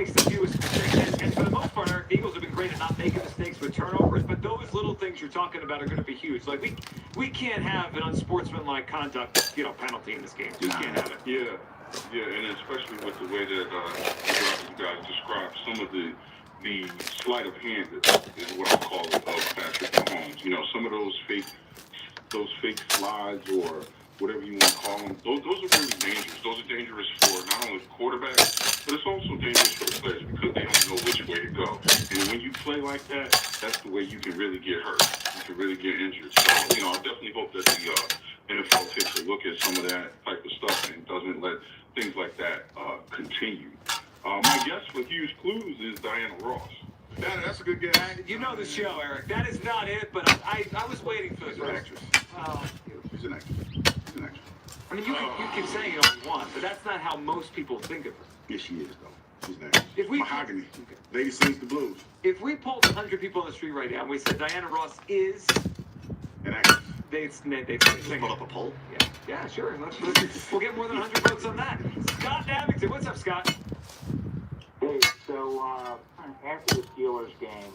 makes the fewest mistakes. And for the most part, Eric, the Eagles have been great at not making mistakes with turnovers, but those little things you're talking about are going to be huge. Like, we can't have an unsportsmanlike conduct, penalty in this game. Just can't have it. Yeah, and especially with the way that you guys described some of the sleight of hand is what I call it of Patrick Mahomes. Some of those fake slides or whatever you want to call them, those are really dangerous. Those are dangerous for not only the quarterback, but it's also dangerous for the players because they don't know which way to go. And when you play like that, that's the way you can really get hurt. You can really get injured. So, I definitely hope that the NFL takes a look at some of that type of stuff and doesn't let things like that continue. My guess for Hughes Clues is Diana Ross. That's a good guess. You know the show, Eric. That is not it, but I was waiting for She's an actress. She's an actress. I mean, you can say it all you want, but that's not how most people think of her. Yes, she is, though. She's an actress. If we Mahogany. Lady sings the blues. If we pulled 100 people on the street right now and we said Diana Ross is an actress, they'd pull up a poll. Yeah, sure. We'll get more than 100 votes on that. Scott Abington, what's up, Scott? Hey, so after the Steelers game,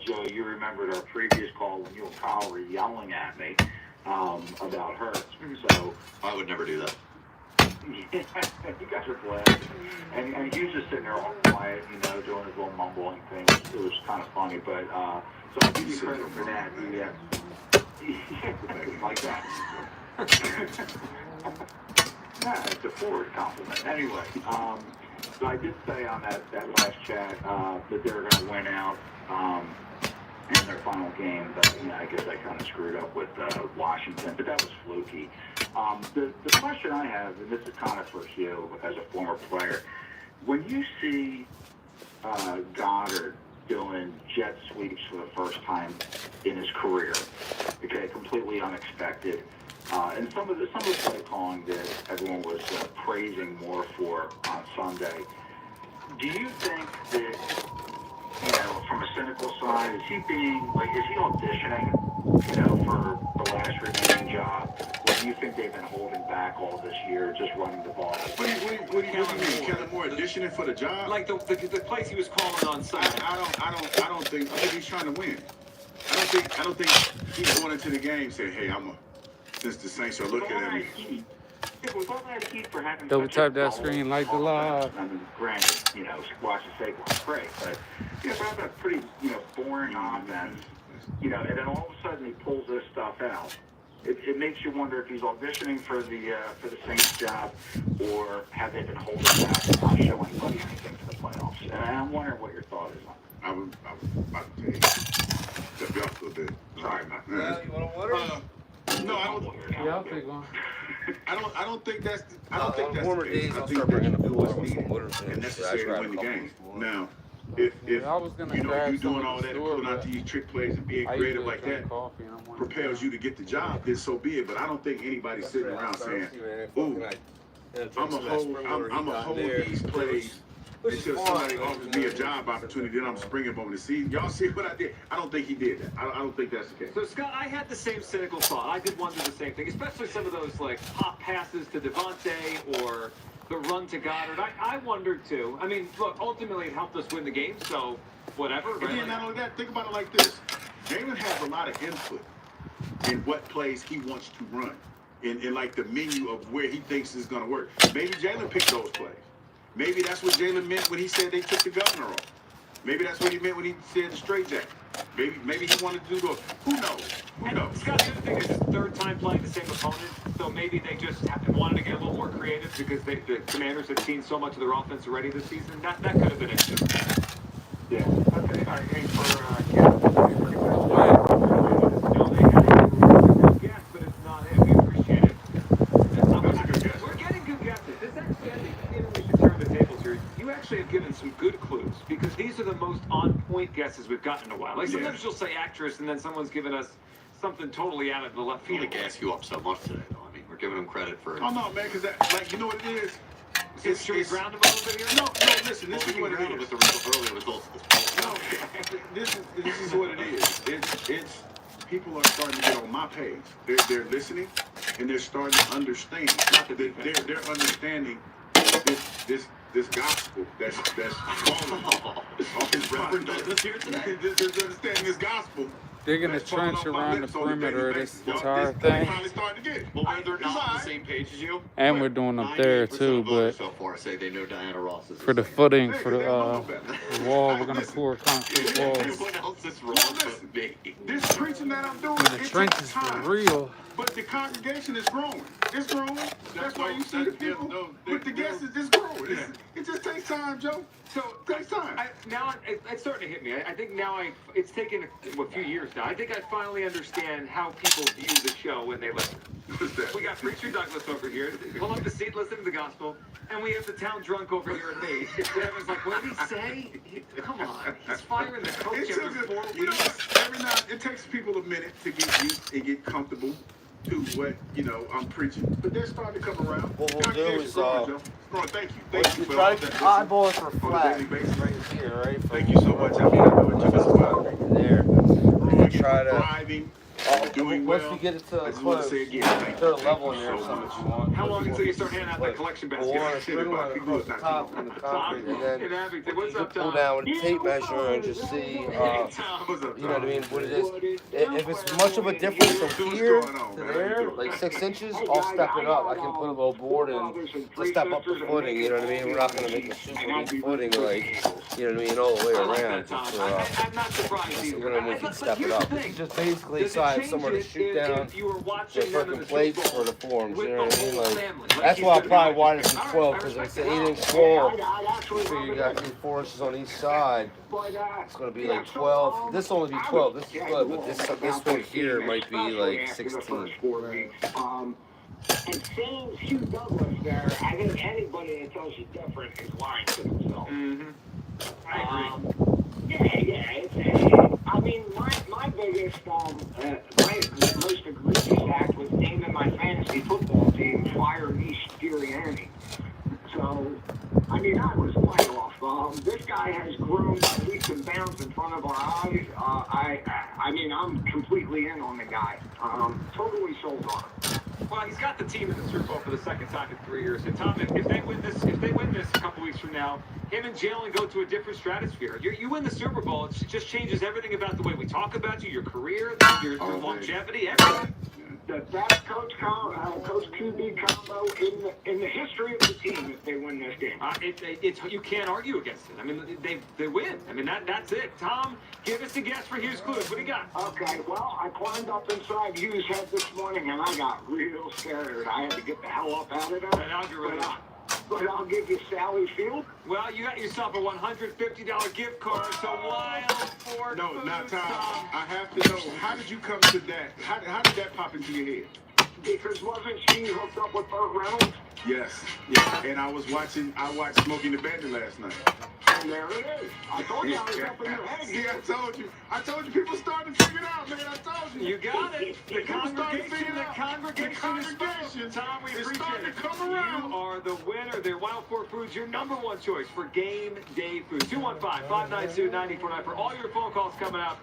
Joe, you remembered our previous call when you and Kyle were yelling at me about Hurts. So I would never do that. you guys are glad. And he was just sitting there all quiet, doing his little mumbling thing. It was kind of funny, but so I give you credit for that. Like that. Yeah, it's a forward compliment. Anyway, so I did say on that last chat that they were going to win out in their final game, but I guess I kind of screwed up with Washington, but that was fluky. The question I have, and this is kind of for you as a former player, when you see Goddard doing jet sweeps for the first time in his career, okay, completely unexpected, and some of the play calling that everyone was praising more for on Sunday, do you think that, from a cynical side, is he auditioning, for the last remaining job? Or do you think they've been holding back all this year, just running the ball? What do you mean? Kellen Moore auditioning for the job? Like the place he was calling on Sunday. I think he's trying to win. I don't think he's going into the game saying, hey, since the Saints are looking at me. With all that heat for having double tap that screen like the live. I mean, granted, watching Saquon's great, but for having a pretty, boring offense, and then all of a sudden he pulls this stuff out. It makes you wonder if he's auditioning for the Saints job, or have they been holding back and not showing anybody anything for the playoffs? And I'm wondering what your thought is on that. I was about to tell you. Step you off a little bit. Sorry, man. You want a water? No, I don't. Yeah, I'll take one. I don't think that's. I don't think that's warmer the case. days, I I'll think start that you bringing do the what's water with needed some water and necessary I'd to grab win a the couple game. more. Now, if I was gonna you grab you doing some all at the that and store, pulling out but these trick plays and being I creative usually like drink that coffee and I'm one propels you to get the job, then so be it. But I don't think anybody's sitting around saying, "Ooh, I'm gonna hold these plays until somebody offers me a job opportunity, then I'm springing them over the season." Y'all see what I did? I don't think he did that. I don't think that's the case. So, Scott, I had the same cynical thought. I did wonder the same thing, especially some of those, pop passes to Devontae or the run to Goddard. I wondered, too. I mean, look, ultimately it helped us win the game, so whatever. And then not only that, think about it like this. Jalen has a lot of input in what plays he wants to run, in like the menu of where he thinks is going to work. Maybe Jalen picked those plays. Maybe that's what Jalen meant when he said they took the governor off. Maybe that's what he meant when he said the straight jacket. Maybe he wanted to do those. Who knows? Who knows? Scott, the other thing is his third time playing the same opponent, so maybe they just wanted to get a little more creative because the Commanders have seen so much of their offense already this season. That could have been it, too. Yeah. Okay. All right. Hey, for Yes, but it's not it. We appreciate it. That's a good guess. We're getting good guesses. This actually, I think we should turn the tables here. You actually have given some good clues because these are the most on-point guesses we've gotten in a while. Like sometimes you'll say actress, and then someone's given us something totally out of the left I field. don't gas you up so much today, though. I mean, we're giving him credit for. Oh no, man, because you know what it is. Should we ground him a little bit here? No. Listen, this is what it is. With the early results of this poll. No, this is what it is. It's people are starting to get on my page. They're listening and they're starting to understand. They're understanding this this gospel that's falling off his Reverend lips. Douglas here today. Just understanding this gospel. Digging a that's falling trench off my around the lips on a daily perimeter of basis, this yo. entire This thing. finally starting to get. Well, where they're It's not on the alright. same page as you. And we're doing up there 98% too, of voters but so far say they know Diana Ross is for the second. footing, They for the don't know better. wall, we're gonna Listen, pour concrete walls. Everyone else is wrong but me. This preaching that I'm doing, And the it takes trenches for time. real. But the congregation is growing. It's growing. That's why you see the people they- with the guests is just growing. It just takes time, Joe. So It takes time. it's starting to hit me. I think now it's taken a few years now. I think I finally understand how people view the show when they listen. What's that? We got Preacher Douglas over here. Pull up the seat, listen to the gospel. And we have the town drunk over here and me. Everyone's like, what did he say? Come on. He's firing the coach It after took 4 you know, weeks. every now it takes people a minute to get used and get comfortable to what I'm preaching. But they're starting to come around. What we'll do Congregation's is, growing, Joe. It's growing. Thank you. Once Thank you you for try all to that. keep eyeballs for on a flat daily basis. right here, right? Thank you so much. I mean, I know it took us a while. Right there. We're gonna try to. Thriving, doing well. Once we get it to I a just want to close, say again, thank throw you. a level in Thank there you or so something much. if you want. How long until you start handing out that collection We'll basket? want to sprinkle it across the top and the concrete, and then In Abington. What's up, pull Tom? down with a tape measure and just see, Hey, Tom. What's up, you know what I mean, what it is. Tom? If it's much of a difference What's from here going on, to man? there, like 6 inches, I'll step it up. I can put a little board and to step up the footing, you know what I mean? We're not going to make a super weak footing, like, you know what I mean, all the way I like around. that, Tom. Just, I'm not surprised either. we're gonna make it step it up. This is just basically so I have somewhere to shoot down If you were the watching them in freaking the plates Super for Bowl the forms, you with know what I the mean? whole Like, family. that's why I probably wanted widen it to 12, because if it's an 8-inch wall, so you got 3 4 inches on each side, it's gonna be like 12. This will only be 12. This is good, but this one here might be like 16. And seeing Hugh Douglas there, I think anybody that tells you different is lying to themselves. I agree. I mean, my biggest, my most egregious act was naming my fantasy football team Fire Me Sirianni. So, I mean, I was way off. This guy has grown by leaps and bounds in front of our eyes. I mean, I'm completely in on the guy. Totally sold on him. Well, he's got the team in the Super Bowl for the second time in 3 years. And Tom, if they win this a couple weeks from now, him and Jalen go to a different stratosphere. You win the Super Bowl, it just changes everything about the way we talk about you, your career, your longevity, everything. The best coach QB combo in the history of the team if they win this game. You can't argue against it. I mean, they win. I mean, that's it. Tom, give us a guess for Hughes Clues. What do you got? Okay, well, I climbed up inside Hughes' head this morning and I got real scared. I had to get the hell up out of there. An algorithm. But I'll give you Sally Field. Well, you got yourself a $150 gift card to Wild Fork No, Foods, not Tom. Tom. I have to know, how did you come to that? How did that pop into your head? Because wasn't she hooked up with Burt Reynolds? Yes. Yeah. And I watched Smokey and the Bandit last night. And there it is. I told you I was up in your head. See, I told you people starting to figure it out, man. I told you. You got it. The People starting to congregation figure it out. is spoken. Tom, we is appreciate starting it. to come around. You are the winner. They're Wild Fork Foods, your number one choice for game day food. 215-592-9494 for all your phone calls coming up.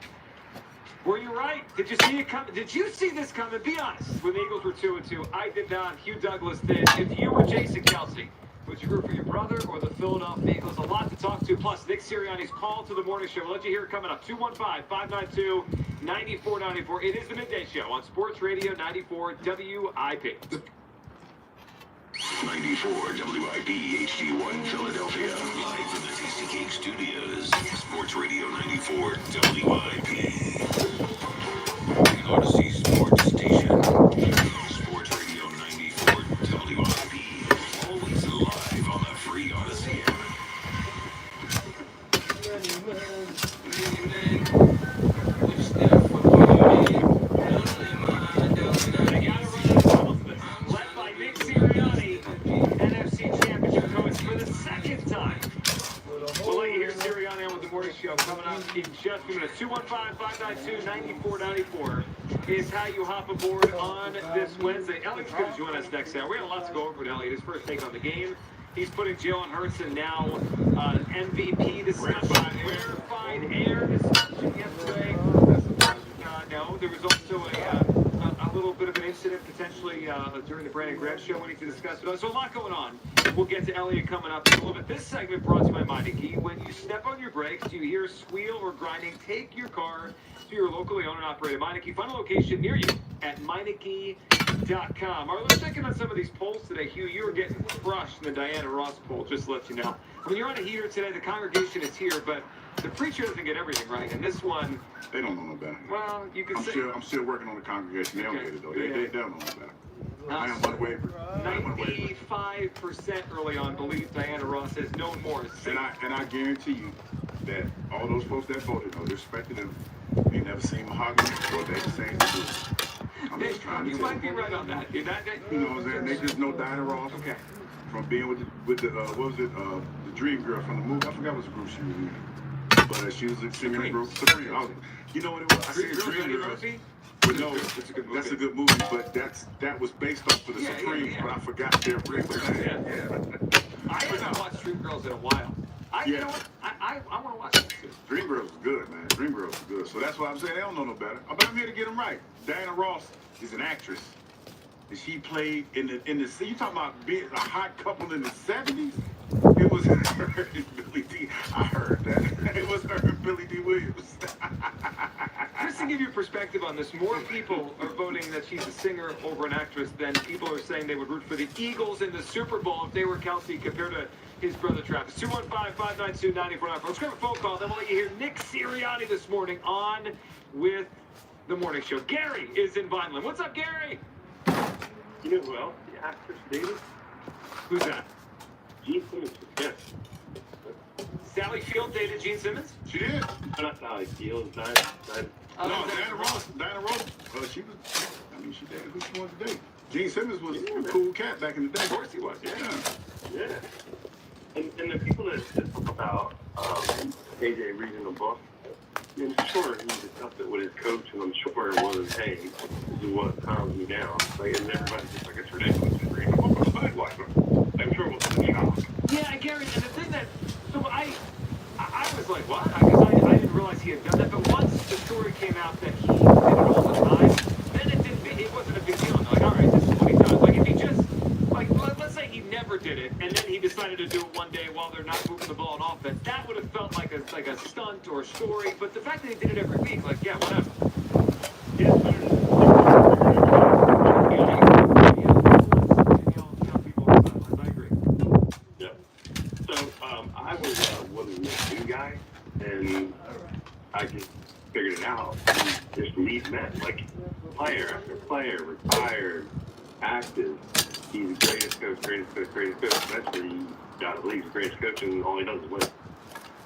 Were you right? Did you see it coming? Did you see this coming? Be honest. When the Eagles were 2-2, I did not. Hugh Douglas did. If you were Jason Kelsey, would you root for your brother or the Philadelphia Eagles? A lot to talk to. Plus, Nick Sirianni's call to the morning show. We'll let you hear it coming up. 215-592-9494. It is the midday show on Sports Radio 94 WIP. 94 WIP HD1 Philadelphia. Live from the Tasty Cake Studios. Sports Radio 94 WIP. The Odyssey Sports Station. Sports Radio 94 WIP. Always live on the free Odyssey app. Led by Nick Sirianni, NFC Championship coach for the second time. We'll let you hear Sirianni on with the morning show coming up in just a minute. 215-592-9494 is how you hop aboard on this Wednesday. Elliott's going to join us next hour. We have a lot to go over with Elliott. His first take on the game. He's putting Jalen Hurts in now MVP discussion, rarefied air discussion yesterday. No, there was also a little bit of an incident potentially during the Brandon Graham show we need to discuss. So a lot going on We'll get to Elliot coming up in a little bit. This segment brought to you by Meineke. When you step on your brakes, you hear a squeal or grinding, take your car to your locally owned and operated Meineke. Find a location near you at Meineke.com. All right, let's check in on some of these polls today. Hugh, you were getting crushed in the Diana Ross poll, just to let you know. When you're on a heater today, the congregation is here, but the preacher doesn't get everything right. And this one, They don't know no better. well, you can I'm say still working on the congregation. They don't Okay. get it though. Yeah. They don't know no better. I am unwavering. I am unwavering. 95% early on believe Diana Ross has known more. And I guarantee you that all those folks that voted, no disrespect to them, they never seen mahogany or they the same to do. I'm just trying to You tell might be right on that. You know what I'm saying? They just know Diana Ross Okay. from being with the what was it, the Dream Girl from the movie. I forgot what group she was in. But she was singing the group Supreme. You know what it was? I said Dream Girls. But no, It's a good movie. that's a good movie, but that was based off of the Yeah, Supremes, yeah. but I forgot their real name. Yeah. I haven't watched Dream Girls in a while. You Yeah. know what? I want to watch it too. Dream Girls is good, man. Dream Girls is good. So that's why I'm saying they don't know no better. But I'm here to get them right. Diana Ross is an actress. And she played in the you talking about being a hot couple in the 70s? It was her and Billy D. I heard that. It was her and Billy D. Williams. Just to give you perspective on this, more people are voting that she's a singer over an actress than people are saying they would root for the Eagles in the Super Bowl if they were Kelsey compared to his brother Travis. 215-592-9494. Let's grab a phone call, then we'll let you hear Nick Sirianni this morning on with the morning show. Gary is in Vineland. What's up, Gary? You know who else? The actress dated? Who's that? Gene Simmons. Yes. Sally Field dated Gene Simmons? She did. Not Sally Field. No, Diana Ross, she was, I mean, she dated who she wanted to date. Gene Simmons was a cool cat back in the day. Of course he was, yeah. Yeah. And the people that talk about AJ reading the book, I'm sure he discussed it with his coach, and I'm sure it wasn't, hey, this is what calms me down. Like, and everybody's just like, it's ridiculous. He's reading the book on the sideline. I'm sure it wasn't a shock. Yeah, Gary, and the thing that, so I was like, what? Because I didn't realize he had done that, but once the story came out that he did it all the time, then it wasn't a big deal. I'm like, all right, this is what he does. Like, if he just, like, let's say he never did it, and then he decided to do it one day while they're not moving the ball on offense, that would have felt like a stunt or a story, but the fact that he did it every week, like, yeah, whatever. I agree. Yeah. So I wasn't a new guy, and I just figured it out. He just lead men, like player after player, retired, active. He's the greatest coach, greatest coach, greatest coach. Eventually, he got the league's greatest coach, and all he does is win.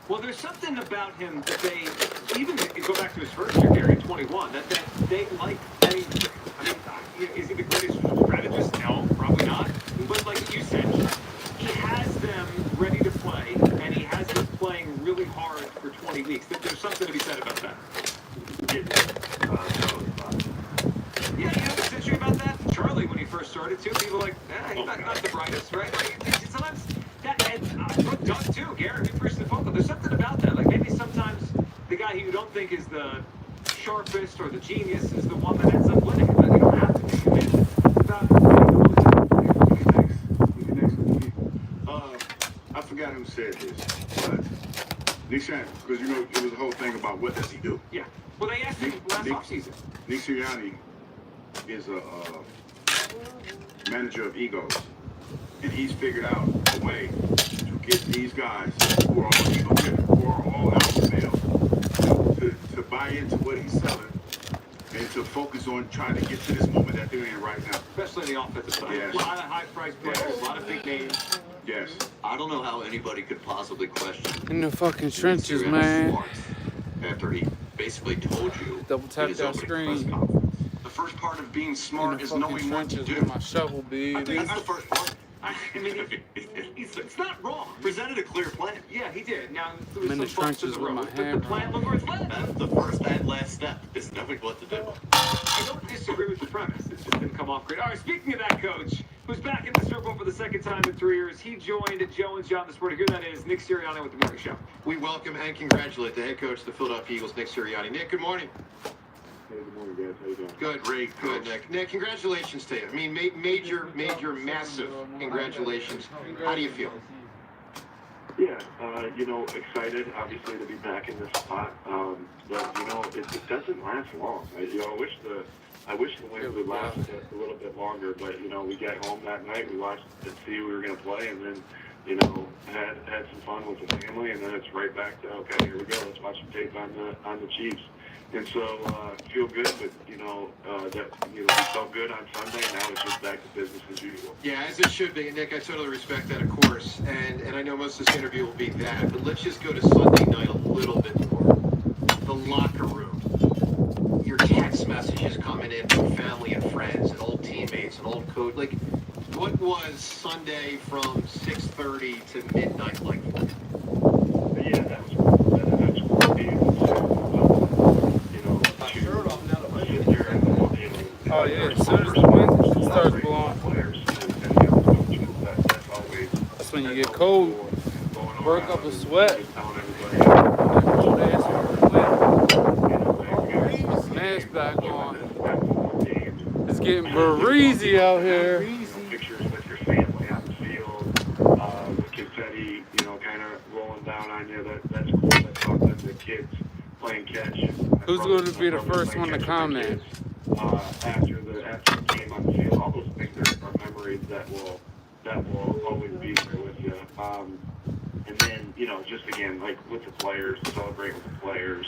Well, there's something about him that they, even if you go back to his first year, Gary, 21, that they like. I mean, is he the greatest strategist? No, probably not. But like you said, he has them ready to play, and he has them playing really hard for 20 weeks. There's something to be said about that. Yeah, you know what's interesting about that? Charlie, when he first started, too, people were like, he's not the brightest, right? Like, sometimes that, and Doug, too, Gary, we first the phone call. There's something about that. Like, maybe sometimes the guy who you don't think is the sharpest or the genius is the one that ends up winning. But you don't have to be. I mean, it's about I forgot who said this, but Nick Sirianni, because you know it was a whole thing about what does he do. yeah. Well, they asked him last Nick- offseason. Nick Sirianni is a manager of egos, and he's figured out a way to get these guys who are all ego driven, who are all alpha males, to buy into what he's selling and to focus on trying to get to this moment that they're in right now. Especially in the offensive side. Yes. A lot of high-priced players, a lot of big names. Yes. I don't know how anybody could possibly question In the fucking trenches, Sirianni's man. smarts after he basically told you Double tap in his that opening screen. press conference. The first part of being In smart the is fucking knowing what to trenches do. with my shovel, I bitch. think That's the first part. I mean, it's not wrong. Presented a clear plan. Yeah, he did. Now, there I'm was in the some bumps in trenches the with road, my but the hammer. plan, look where it's led. That's the first and last step, is knowing what to do. I don't disagree with the premise. It just didn't come off great. All right, speaking of that coach, who's back in the Super Bowl for the second time in 3 years, he joined Joe and John this morning. Here that is Nick Sirianni with the Morning Show. We welcome and congratulate the head coach of the Philadelphia Eagles, Nick Sirianni. Nick, good morning. Hey, good morning, guys. How you doing? Good, good, Nick. Nick, congratulations to you. I mean, major, massive congratulations. How do you feel? Yeah, excited, obviously, to be back in this spot. But, it doesn't last long. I wish the win would last a little bit longer, but, we got home that night, we watched and see who we were going to play, and then, had some fun with the family, and then it's right back to, okay, here we go, let's watch some tape on the Chiefs. And so, feel good, but, we felt good on Sunday, now it's just back to business as usual. Yeah, as it should be. Nick, I totally respect that, of course. And I know most of this interview will be that. But let's just go to Sunday night a little bit more. The locker room. Your text messages coming in from family and friends and old teammates and old coach. Like, what was Sunday from 6:30 to midnight like? Yeah, that was cool. That's cool being able to, sit there and, Oh yeah, as soon as the wind starts blowing, players and coaches, that's always. that's when you get cold. Work up a sweat. Cold ass mask back on. It's getting breezy out here. Pictures with your family on the field, with confetti, kind of rolling down on you. That's cool. That's something the kids playing catch. Who's going to be the first one to comment? After the game on the field, all those things are memories that will always be there with you. And then just again, like with the players, celebrate with the players.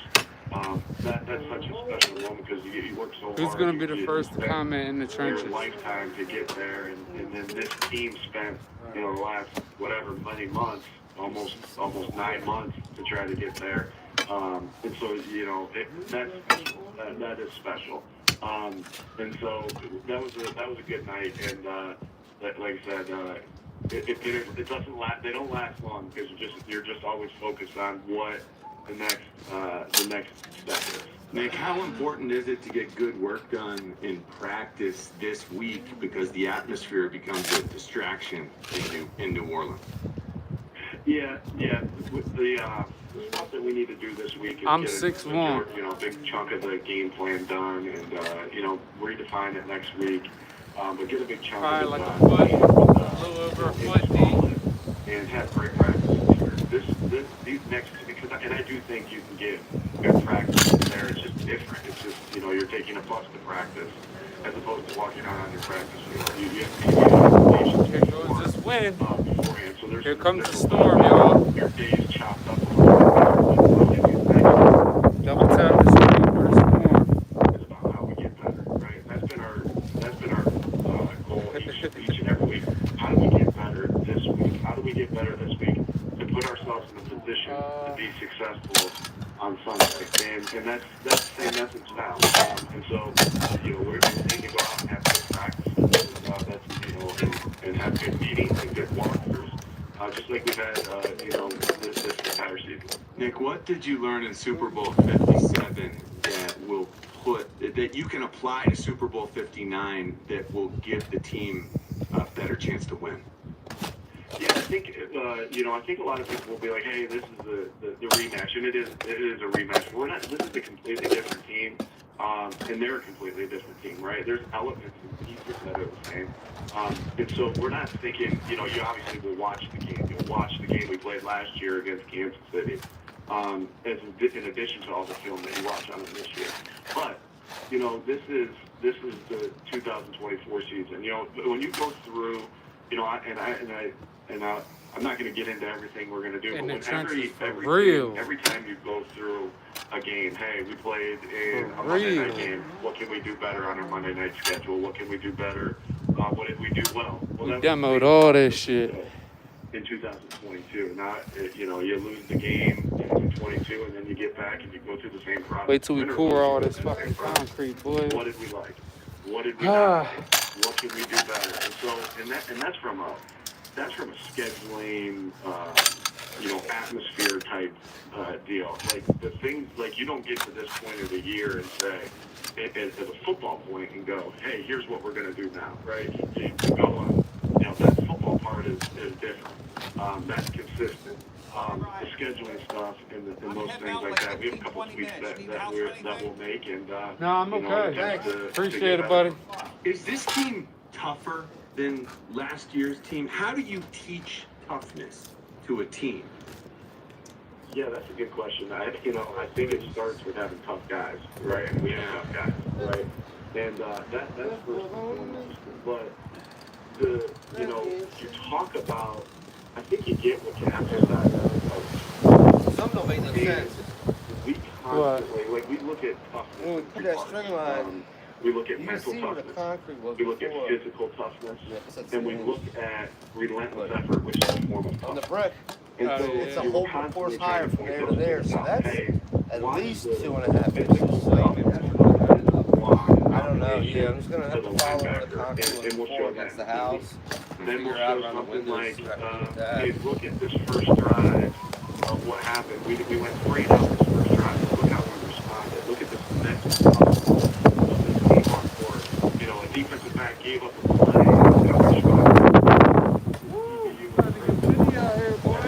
That's such a special moment because you work so hard. Who's going to be the first to comment in the trenches? Your lifetime to get there, and then this team spent the last many months, almost 9 months to try to get there. And so that is special. And so that was a good night, and like I said, it doesn't last. They don't last long because you're just always focused on what the next step is. Nick, how important is it to get good work done in practice this week because the atmosphere becomes a distraction in New Orleans? Yeah. With the stuff that we need to do this week is I'm get 6'1". a big chunk of the game plan done, and redefine it next week. But get a big chunk Probably of like it a done. foot, a little over a foot deep. And have great practice here. These next, because I do think you can get good practice there. It's just different. It's just you're taking a bus to practice as opposed to walking out on your practice field. You have to Here goes this wind. beforehand. So Here comes the storm, y'all. Your days chopped up. Double tap this thing for the storm. It's about how we get better, right? That's been our goal each and every week. How do we get better this week? How do we get better this week to put ourselves in a position to be successful on Sunday? And that's the same message now. And so we need to go out and have good practices. And have good meetings and good walkthroughs, just like we've had this entire season. Nick, what did you learn in Super Bowl 57 that you can apply to Super Bowl 59 that will give the team a better chance to win? Yeah, I think I think a lot of people will be like, "Hey, this is the rematch," and it is a rematch. We're not. This is a completely different team, and they're a completely different team, right? There's elements and pieces that are the same, and so we're not thinking. You obviously will watch the game. You'll watch the game we played last year against Kansas City, in addition to all the film that you watch on it this year. But this is the 2024 season. When you go through, I'm not going to get into everything we're going to do, And but every time you go through a game, hey, we played in a Monday night game. What can we do better on our Monday night schedule? What can we do better? What did we do well? We demoed all this shit. In 2022, you lose the game in 22, and then you get back and you go through the same process. Wait till we pour all this fucking concrete, boy. What did we like? What did we not like? What can we do better? And so, and that's from a scheduling, atmosphere type deal. Like the things, like you don't get to this point of the year and say, at a football point, and go, hey, here's what we're going to do now, right? You go on, that football part is different. That's consistent. the scheduling stuff and those things like that. We have a couple tweaks that we'll make, and No, I'm you know, okay. just to Appreciate get it, buddy. Is this team tougher than last year's team? How do you teach toughness to a team? Yeah, that's a good question. I think it starts with having tough guys, right? And we have tough guys, right? And that's first and foremost. But you talk about, I think you get what you emphasize of Some don't make no sense. we constantly, like, we look at toughness. When we put that string line, We look at you can mental see where the toughness. concrete was We look at before. physical toughness. Yeah, that's And we the look at relentless effort, which is a form of on the toughness. brick. And so It's a you're whole constantly force higher trying to from point there to those there, things so out. that's Hey, at why least is the 2.5 physical inches. stuff I don't know. Yeah, I'm just gonna have to to the follow where the linebacker, concrete and was we'll show before against the that. house. Then we'll Figure out show around the something windows, like, see if I can do that. hey, look at this first drive of what happened. We went 3 out this first drive. Look how we responded. Look at this mental toughness of this team on court. You know, a defensive back gave up a play. You know, we responded. Trying to get Vinny out here, boy.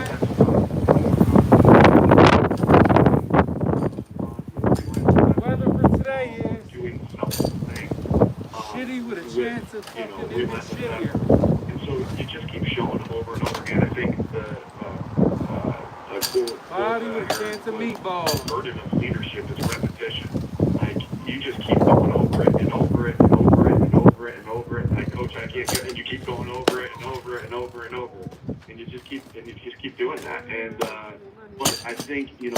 Weather for today is Doing something. shitty with a chance of You know, fucking we ending let them shittier. And so you just keep showing them over and over again. I think the Body with a chance of meatballs. burden of leadership is repetition. Like, you just keep going over it and over it and over it and over it and over it. Like, coach, I can't get it. And you keep going over it and over it and over and over it. And you just keep doing that. And but I think, you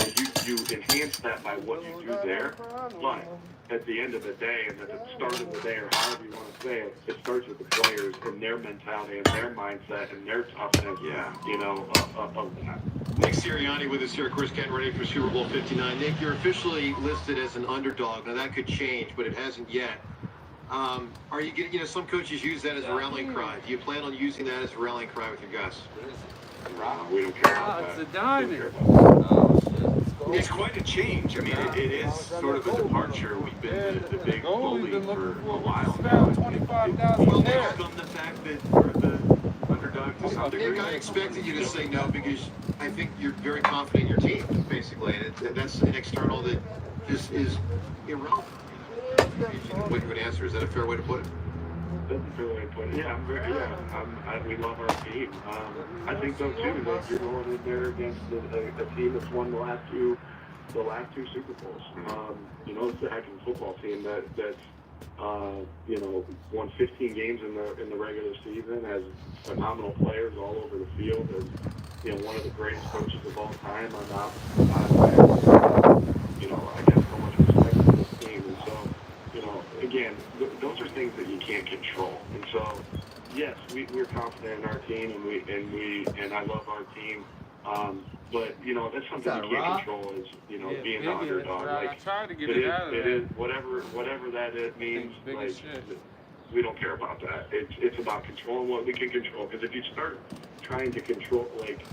enhance that by what you do there. But at the end of the day, and at the start of the day, or however you want to say it, it starts with the players and their mentality and their mindset and their toughness. Yeah. Of that. Nick Sirianni with us here, of course, getting ready for Super Bowl 59. Nick, you're officially listed as an underdog. Now, that could change, but it hasn't yet. Are you getting, some coaches use that as a rallying cry. Do you plan on using that as a rallying cry with your guys? We don't care about It's that. a diamond. It's quite a change. I mean, it is sort of a departure. We've been the big bully Been for looking a for while spell now. 25,000 Will there. welcome the fact that we're the underdog to some degree. Nick, I expected you to say no because I think you're very confident in your team, basically. And that's an external that just is irrelevant. What you would answer, is that a fair way to put it? That's a fair way to put it. Yeah, we love our team. I think though too that you're going in there against a team that's won the last two Super Bowls. It's a heck of a football team that's won 15 games in the regular season, has phenomenal players all over the field, and one of the greatest coaches of all time on the opposite side. I got so much respect for this team, and so. Again, those are things that you can't control. And so, yes, we're confident in our team, and I love our team. But that's something you can't control. Is being the underdog. I Like, tried to get it out of there. it is whatever that means. Big Like, as shit. we don't care about that. It's about controlling what we can control. Because if you start trying to control, like.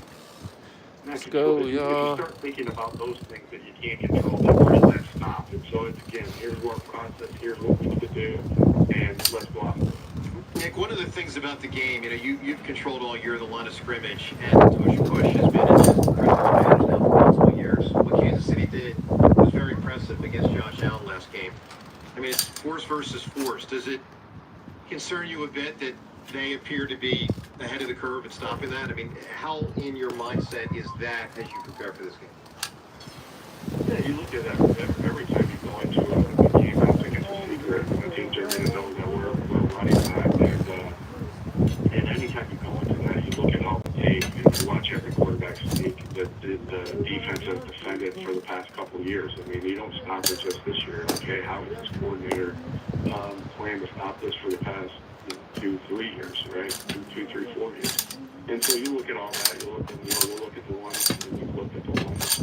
Let's go, if you y'all. start thinking about those things that you can't control, then where does that stop? And so it's, again, here's our process, here's what we need to do, and let's go out there. Nick, one of the things about the game, you've controlled all year the line of scrimmage, and Tush Push has been in this advantage now for multiple years. What Kansas City did was very impressive against Josh Allen last game. I mean, it's force versus force. Does it concern you a bit that they appear to be ahead of the curve and stopping that? I mean, how in your mindset is that as you prepare for this game? Yeah, you look at that every time you go into a game. I don't think it's a secret. The teams are going to know that we're running that, and anytime you go into that, you look at all the tape and you watch every quarterback sneak that the defense has defended for the past couple of years. I mean, you don't stop it just this year. Okay, how is this coordinator plan to stop this for the past 2-3 years, right? 2, 3, 4 years. And so you look at all that. You look, we'll look at the ones. And you look at the ones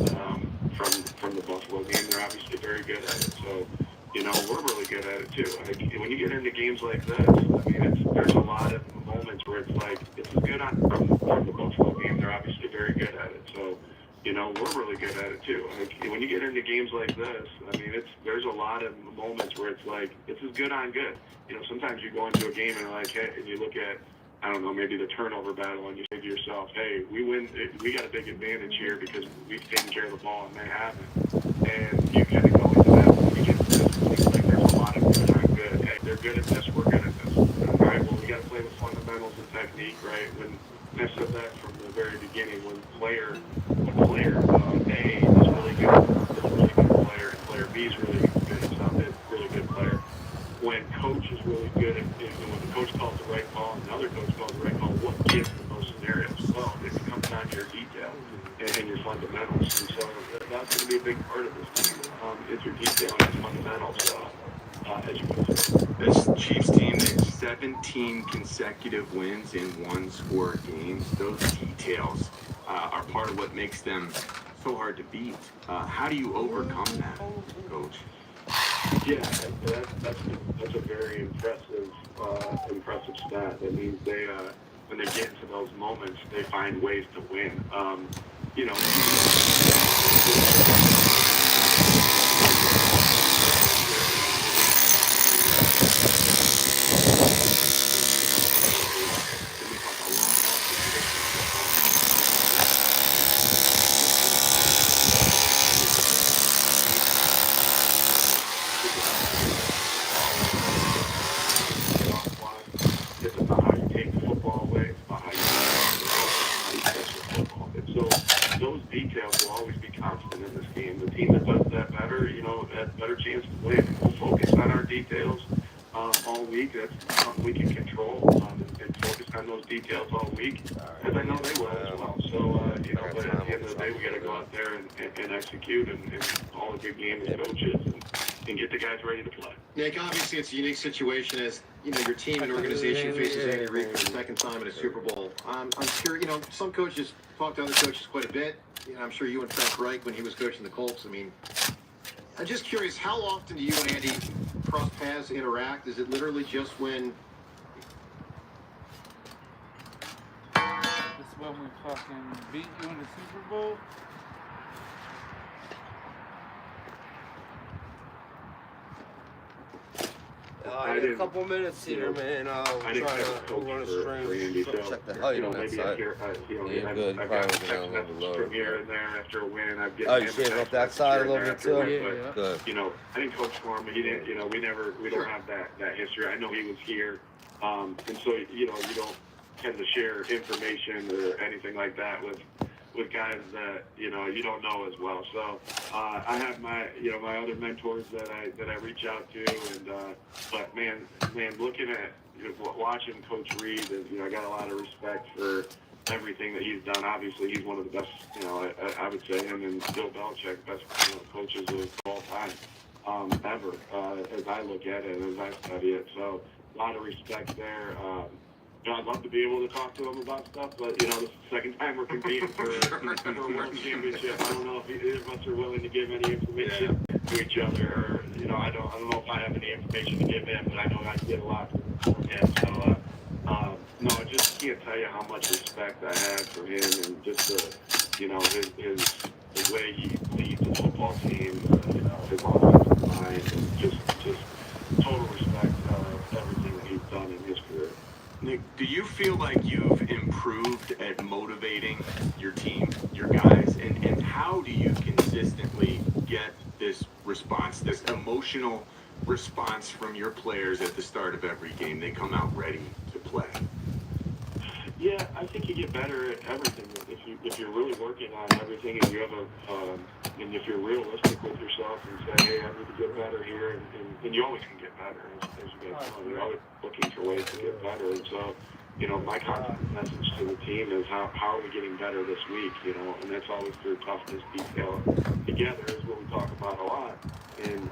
from the Buffalo game. They're obviously very good at it. So, we're really good at it too. When you get into games like this, I mean, there's a lot of moments where it's like it's good on from the Buffalo game. They're obviously very good at it. So, we're really good at it too. When you get into games like this, I mean, there's a lot of moments where it's like it's as good on good. Sometimes you go into a game and like, hey, and you look at I don't know, maybe the turnover battle, and you say to yourself, hey, we got a big advantage here because we've taken care of the ball and they haven't. And you kind of go into that when you get to this. It's like there's a lot of good, I'm good. Hey, they're good at this, we're good at this. All right, well, we got to play with fundamentals and technique, right? When I said that from the very beginning, when player A is really good, it's a really good player, and player B is really good, it's not a really good player. When coach is really good at, when the coach calls the right call and the other coach calls the right call, what gives in those scenarios? Well, it comes down to your detail and your fundamentals. And so that's going to be a big part of this team. It's your detail and your fundamentals as you go through. This Chiefs team, they have 17 consecutive wins in one-score games. Those details are part of what makes them so hard to beat. How do you overcome that, Coach? Yeah, that's a very impressive stat. That means they when they get into those moments, they find ways to win. You know. It's about how you take the football away. It's about how you catch the football. And so those details will always be constant in this game. The team that does that better, has a better chance to win. We'll focus on our details all week. That's something we can control and focus on those details all week, because I know they will as well. So, but at the end of the day, we got to go out there and execute and all the good game as coaches and get the guys ready to play. Nick, obviously it's a unique situation as, your team and organization faces Andy Reid for the second time in a Super Bowl. I'm sure, some coaches talk to other coaches quite a bit. I'm sure you and Frank Reich when he was coaching the Colts. I'm just curious, how often do you and Andy cross paths, interact? Is it literally just when... That's when we fucking beat you in the Super Bowl? I got a couple minutes here, man. I didn't have a coach for Andy, so check the height on that maybe side. I've Good. I've Probably got wasn't text down a little messages lower. from here and there after a win. I've Oh, given you him shaved text off that messages side a here and little there bit too? afterwards, Good. but, I didn't coach for him, but he didn't, we don't have that history. I know he was here, and so, you don't tend to share information or anything like that with guys that you don't know as well. So I have my my other mentors that I reach out to, and but man, looking at watching Coach Reid, I got a lot of respect for everything that he's done. Obviously, he's one of the best. I would say him and Bill Belichick, best coaches of all time ever, as I look at it and as I study it. So a lot of respect there. I'd love to be able to talk to him about stuff, but this is the second time we're competing for a world championship. I don't know if either of us are willing to give any information to each other, or I don't know if I have any information to give him, but I know I can get a lot from him. So no, I just can't tell you how much respect I have for him and just the way he leads the football team, his offensive mind, and just total respect for everything that he's done in his career. Nick, do you feel like you've improved at motivating your team, your guys, and how do you consistently get this response, this emotional response from your players at the start of every game? They come out ready to play. Yeah, I think you get better at everything if you're really working on everything, and you have and if you're realistic with yourself and say, hey, I need to get better here, and you always can get better as you guys know. You're always looking for ways to get better, and so my constant message to the team is how are we getting better this week, and that's always through toughness, detail, together is what we talk about a lot, and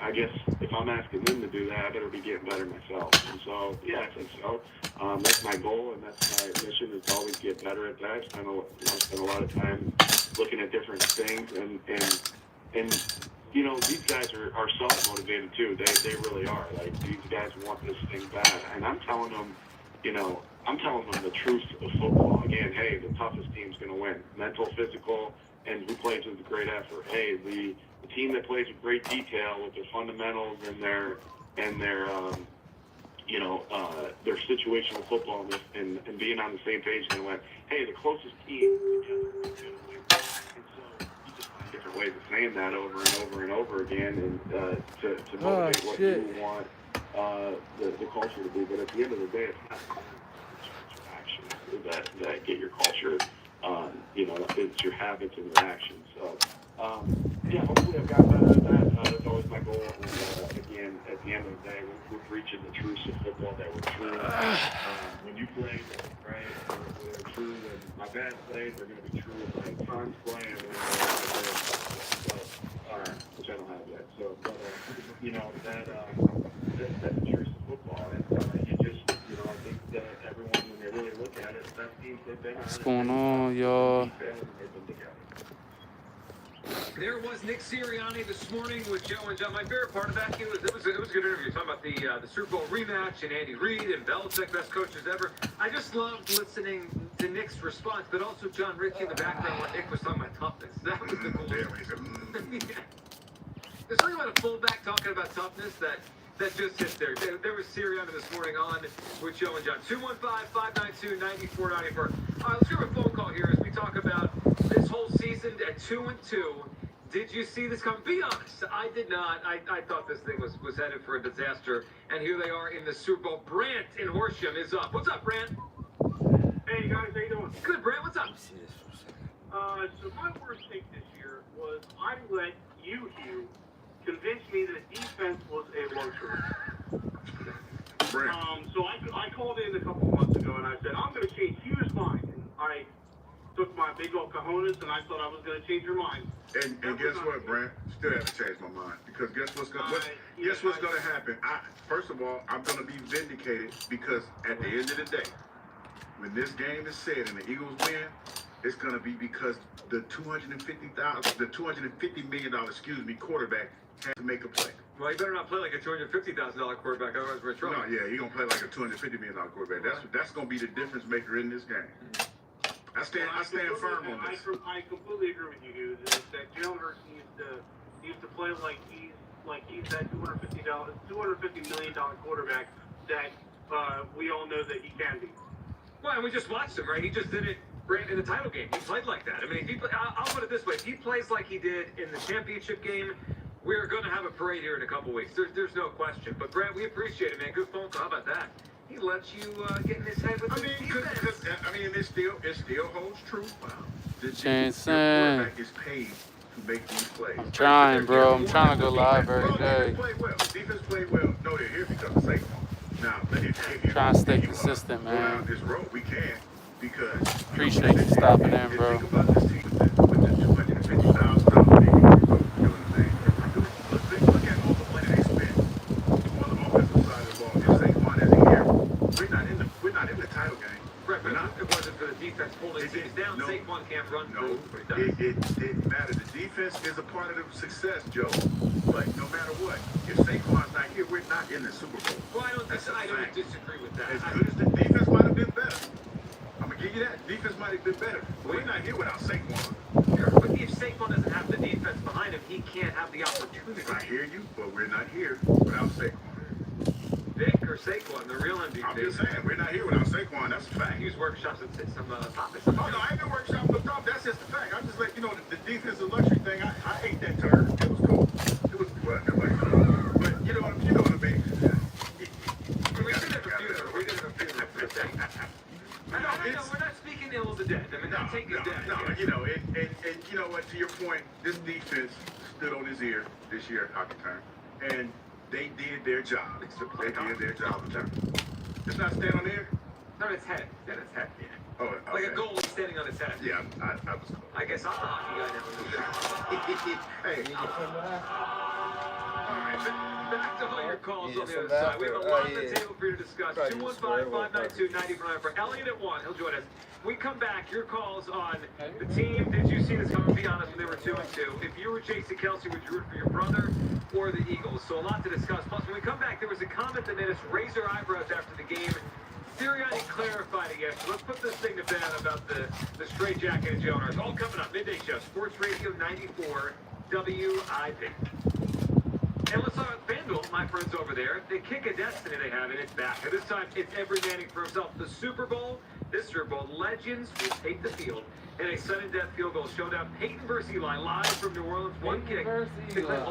I guess if I'm asking them to do that, I better be getting better myself. And so, yeah, I think so. That's my goal, and that's my mission, is to always get better at that. I spend a lot of time looking at different things, and these guys are self-motivated too. They really are. Like, these guys want this thing bad, and I'm telling them, the truth of football. Again, hey, the toughest team's going to win. Mental, physical, and who plays with great effort. Hey, the team that plays with great detail with their fundamentals and their their situational football and being on the same page, and went, hey, the closest team together is going to win. And so you just find different ways of saying that over and over and over again, and to motivate what you want the culture to be. But at the end of the day, it's not actions that get your culture. It's your habits and your actions. So, hopefully I've got better at that. That's always my goal. And, again, at the end of the day, we're preaching the truths of football that were true. When you played, right, they're true. When my dad played, they're going to be true. When my son's playing, which I don't have yet. So, but, that's the truth of football. And you just, I think that everyone, when they really look at it, that team, they've been on. What's going on, y'all? There was Nick Sirianni this morning with Joe and John. My favorite part of that, it was a good interview talking about the Super Bowl rematch and Andy Reid and Belichick, best coaches ever. I just loved listening to Nick's response, but also John Ritchie in the background when Nick was talking about toughness. That was the coolest. Yeah. There's something about a fullback talking about toughness that just hits there. There was Sirianni this morning on with Joe and John. 215-592-9494. All right, let's give a phone call here as we talk about this whole season at 2-2. Did you see this coming? Be honest. I did not. I thought this thing was headed for a disaster. And here they are in the Super Bowl. Brant in Horsham is up. What's up, Brant? Hey, guys. How you doing? Good, Brant. What's up? So my worst take this year was I let you, Hugh, convince me that defense was a luxury. So I called in a couple months ago and I said, I'm going to change Hugh's mind. And I took my big old cojones and I thought I was going to change your mind. And guess what, Brent? Still haven't changed my mind. Because guess what's going to happen? First of all, I'm going to be vindicated because at the end of the day, when this game is said and the Eagles win, it's going to be because the $250 million, quarterback had to make a play. Well, you better not play like a $250,000 quarterback, otherwise we're in trouble. No, yeah, he's going to play like a $250 million quarterback. That's going to be the difference maker in this game. I stand firm on this. I completely agree with you, dude. That Jalen Hurts needs to play like he's that $250 million quarterback that we all know that he can be. Well, and we just watched him, right? He just did it in the title game. He played like that. I mean, I'll put it this way. If he plays like he did in the championship game, we're going to have a parade here in a couple weeks. There's no question. But, Brad, we appreciate it, man. Good phone call. How about that? He lets you get in his head with it still holds true. The quarterback is paid to make these plays. I'm trying, bro. I'm trying to go live every day. Defense played well. No, they're here because of Saquon. Now, if trying to stay consistent, go man. down this road, we can because Appreciate you stopping in, bro. Think about this team with the $250,000. Look at all the money they spent on the offensive side of the ball. If Saquon isn't here, we're not in the title game. Right, but it wasn't for the defense pulling teams down. No, Saquon can't run no, through what he does. it didn't matter. The defense is a part of the success, Joe. But no matter what, if Saquon's not here, we're not in the Super Bowl. Well, I don't disagree with that. As good as the defense might have been better, I'm going to give you that. Defense might have been better. But we're not here without Saquon. Sure, but if Saquon doesn't have the defense behind him, he can't have the opportunity. I hear you, but we're not here without Saquon. Vic or Saquon, the real MVP. I'm just saying, we're not here without Saquon. That's a fact. Use workshops and some topics. Oh, no, I ain't no workshop with Trump. That's just the fact. I'm just like, the defensive luxury thing, I hate that term. It was cool. It was, well, nobody knows. But you know what I mean? We didn't refuse it. No, we're not speaking ill of the dead. I mean, not taking dead. No, and you know what, to your point, this defense stood on his ear this year at hockey time. And they did their job. They did their job. It's not stand on there? No, it's head. Then it's head. Yeah. Oh, okay. Like a goalie standing on his head. Yeah, I was close. I guess I'm a hockey guy now. Hey. All right, back to all your calls on the other side. We have a lot on the table for you to discuss. 215-592-94 for Elliot at 1. He'll join us. We come back. Your calls on the team. Did you see this coming? Be honest, when they were 2-2. If you were Jason Kelsey, would you root for your brother or the Eagles? So a lot to discuss. Plus, when we come back, there was a comment that made us raise our eyebrows after the game. Sirianni clarified it yesterday. Let's put this thing to bed about the straight jacket and Jonas. All coming up. Midday Show. Sports Radio 94 WIP. And let's talk about FanDuel, my friends over there. The kick of destiny they have, and it's back. And this time, it's every Manning for himself. The Super Bowl, this Super Bowl, legends will take the field in a sudden death field goal showdown. Peyton versus Eli, live from New Orleans. One kick to claim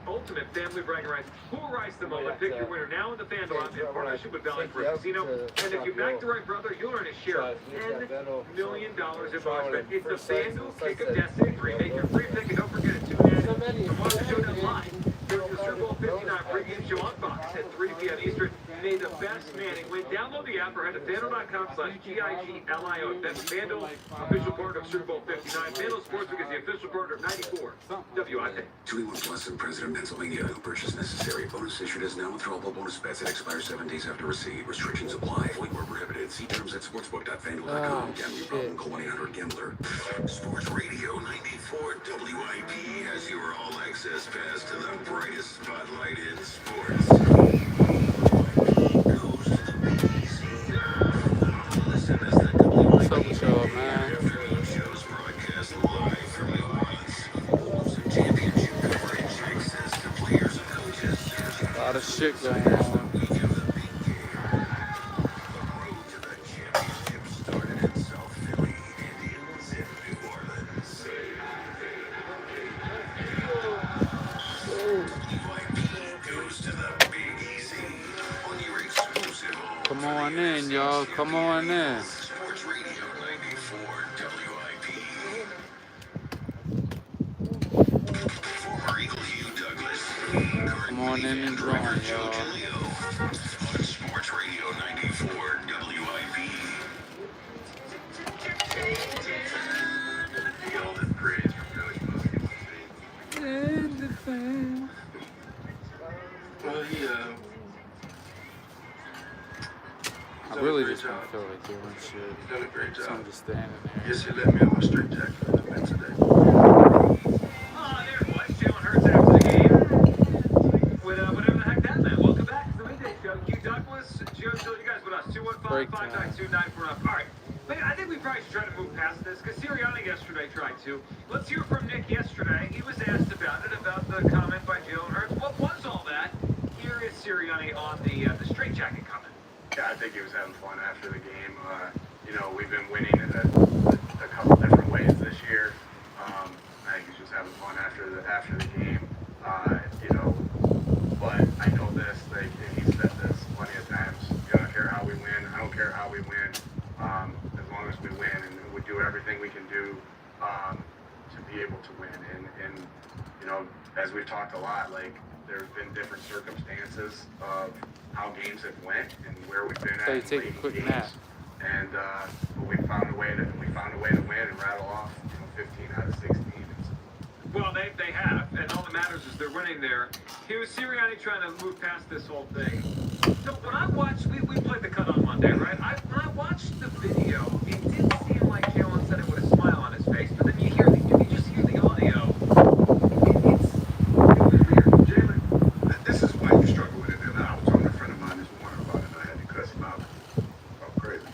ultimate family bragging rights. Who will rise the moment? Pick your winner now in the FanDuel app in partnership with Valley Forge Casino. And if you back the right brother, you'll earn a share of $10 million in bonus bet. It's the FanDuel Kick of Destiny 3. Make your free pick and don't forget to tune in and watch the showdown live. There's the Super Bowl 59 pregame show on Fox at 3 p.m. Eastern. May the best Manning win. Download the app or head to FanDuel.com/GIGLIO. That's FanDuel, official partner of Super Bowl 59. FanDuel Sportsbook is the official partner of 94 WIP. 21 plus in President, Pennsylvania. No purchase necessary. Bonus issued as non-withdrawable bonus bets that expire 7 days after receipt. Restrictions apply. Void where prohibited. See terms at sportsbook.fanduel.com. Gambling problem. Call 1-800-GAMBLER. Sports Radio 94 WIP has your all-access pass to the brightest spotlight in sports. What's up with y'all, man? Shows broadcast live from New Orleans. Some championship coverage, access to players and coaches. A lot of shit going on. The week of the big game. The road to the championship started in South Philly. Indians in New Orleans. WIP goes to the Big Easy on your exclusive home. Come on in, y'all. Come on in. Sports Radio 94 WIP. Former Eagle Hugh Douglas. Come on in and join, y'all. On Sports Radio 94 WIP. The ultimate praise from Coach Mosley. Well, he, I really just don't feel like doing shit. he's done a great So job. I'm just standing there. Yes, he let me on my straight jacket for the event today. Oh, there it was. Jalen Hurts after the game. With whatever the heck that meant. Welcome back to the Midday Show. Hugh Douglas, Joe, you guys with us. 215-592-94. All right. But I think we probably should try to move past this because Sirianni yesterday tried to. Let's hear from Nick yesterday. He was asked about it, about the comment by Jalen Hurts. What was all that? Here is Sirianni on the straight jacket comment. Yeah, I think he was having fun after the game. You know, we've been winning in a couple different ways this year. I think he's just having fun after the game. You know, but I know this, like, and he said this plenty of times. I don't care how we win. I don't care how we win. As long as we win, and we do everything we can do to be able to win. And you know, as we've talked a lot, like, there's been different circumstances of how games have went and where we've been at. Hey, take a quick nap. And but we found a way to win and rattle off, you know, 15 out of 16. Well, they have, and all that matters is they're winning there. Here's Sirianni trying to move past this whole thing. So when I watched, we played the cut on Monday, right? When I watched the video, it did seem like Jalen said it with a smile on his face, but then you just hear the audio. It's weird. Jalen, this is why you struggle with it. And I was talking to a friend of mine this morning about it, and I had to cuss him out. Oh, crazy.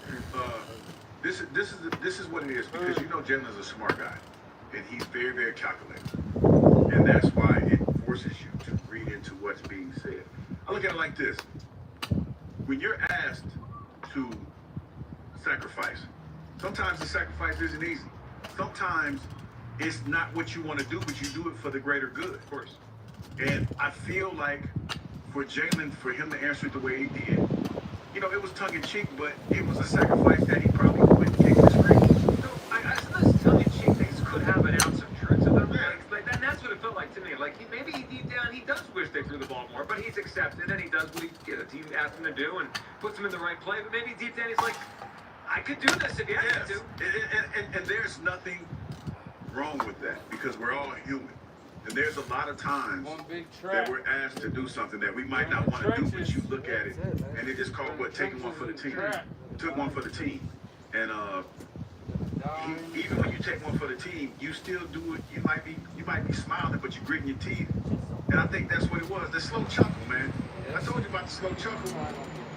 This is what it is, because you know Jalen is a smart guy, and he's very, very calculated, and that's why it forces you to read into what's being said. I look at it like this: when you're asked to sacrifice, sometimes the sacrifice isn't easy. Sometimes it's not what you want to do, but you do it for the greater good, of course. And I feel like for Jalen, for him to answer it the way he did, you know, it was tongue-in-cheek, but it was a sacrifice that he probably wouldn't take this grade. So those tongue-in-cheek things could have an ounce of truth to them. Like that, and that's what it felt like to me. Like maybe deep down he does wish they threw the ball more, but he's accepted and he does what the team asked him to do and puts him in the right play. But maybe deep down he's like, I could do this if you asked me to. And there's nothing wrong with that, because we're all human. And there's a lot of times that we're asked to do something that we might not want to do, but you look at it and it is called taking one for the team. Took one for the team. And even when you take one for the team, you still do it. You might be smiling, but you're gritting your teeth. And I think that's what it was. The slow chuckle, man. I told you about the slow chuckle.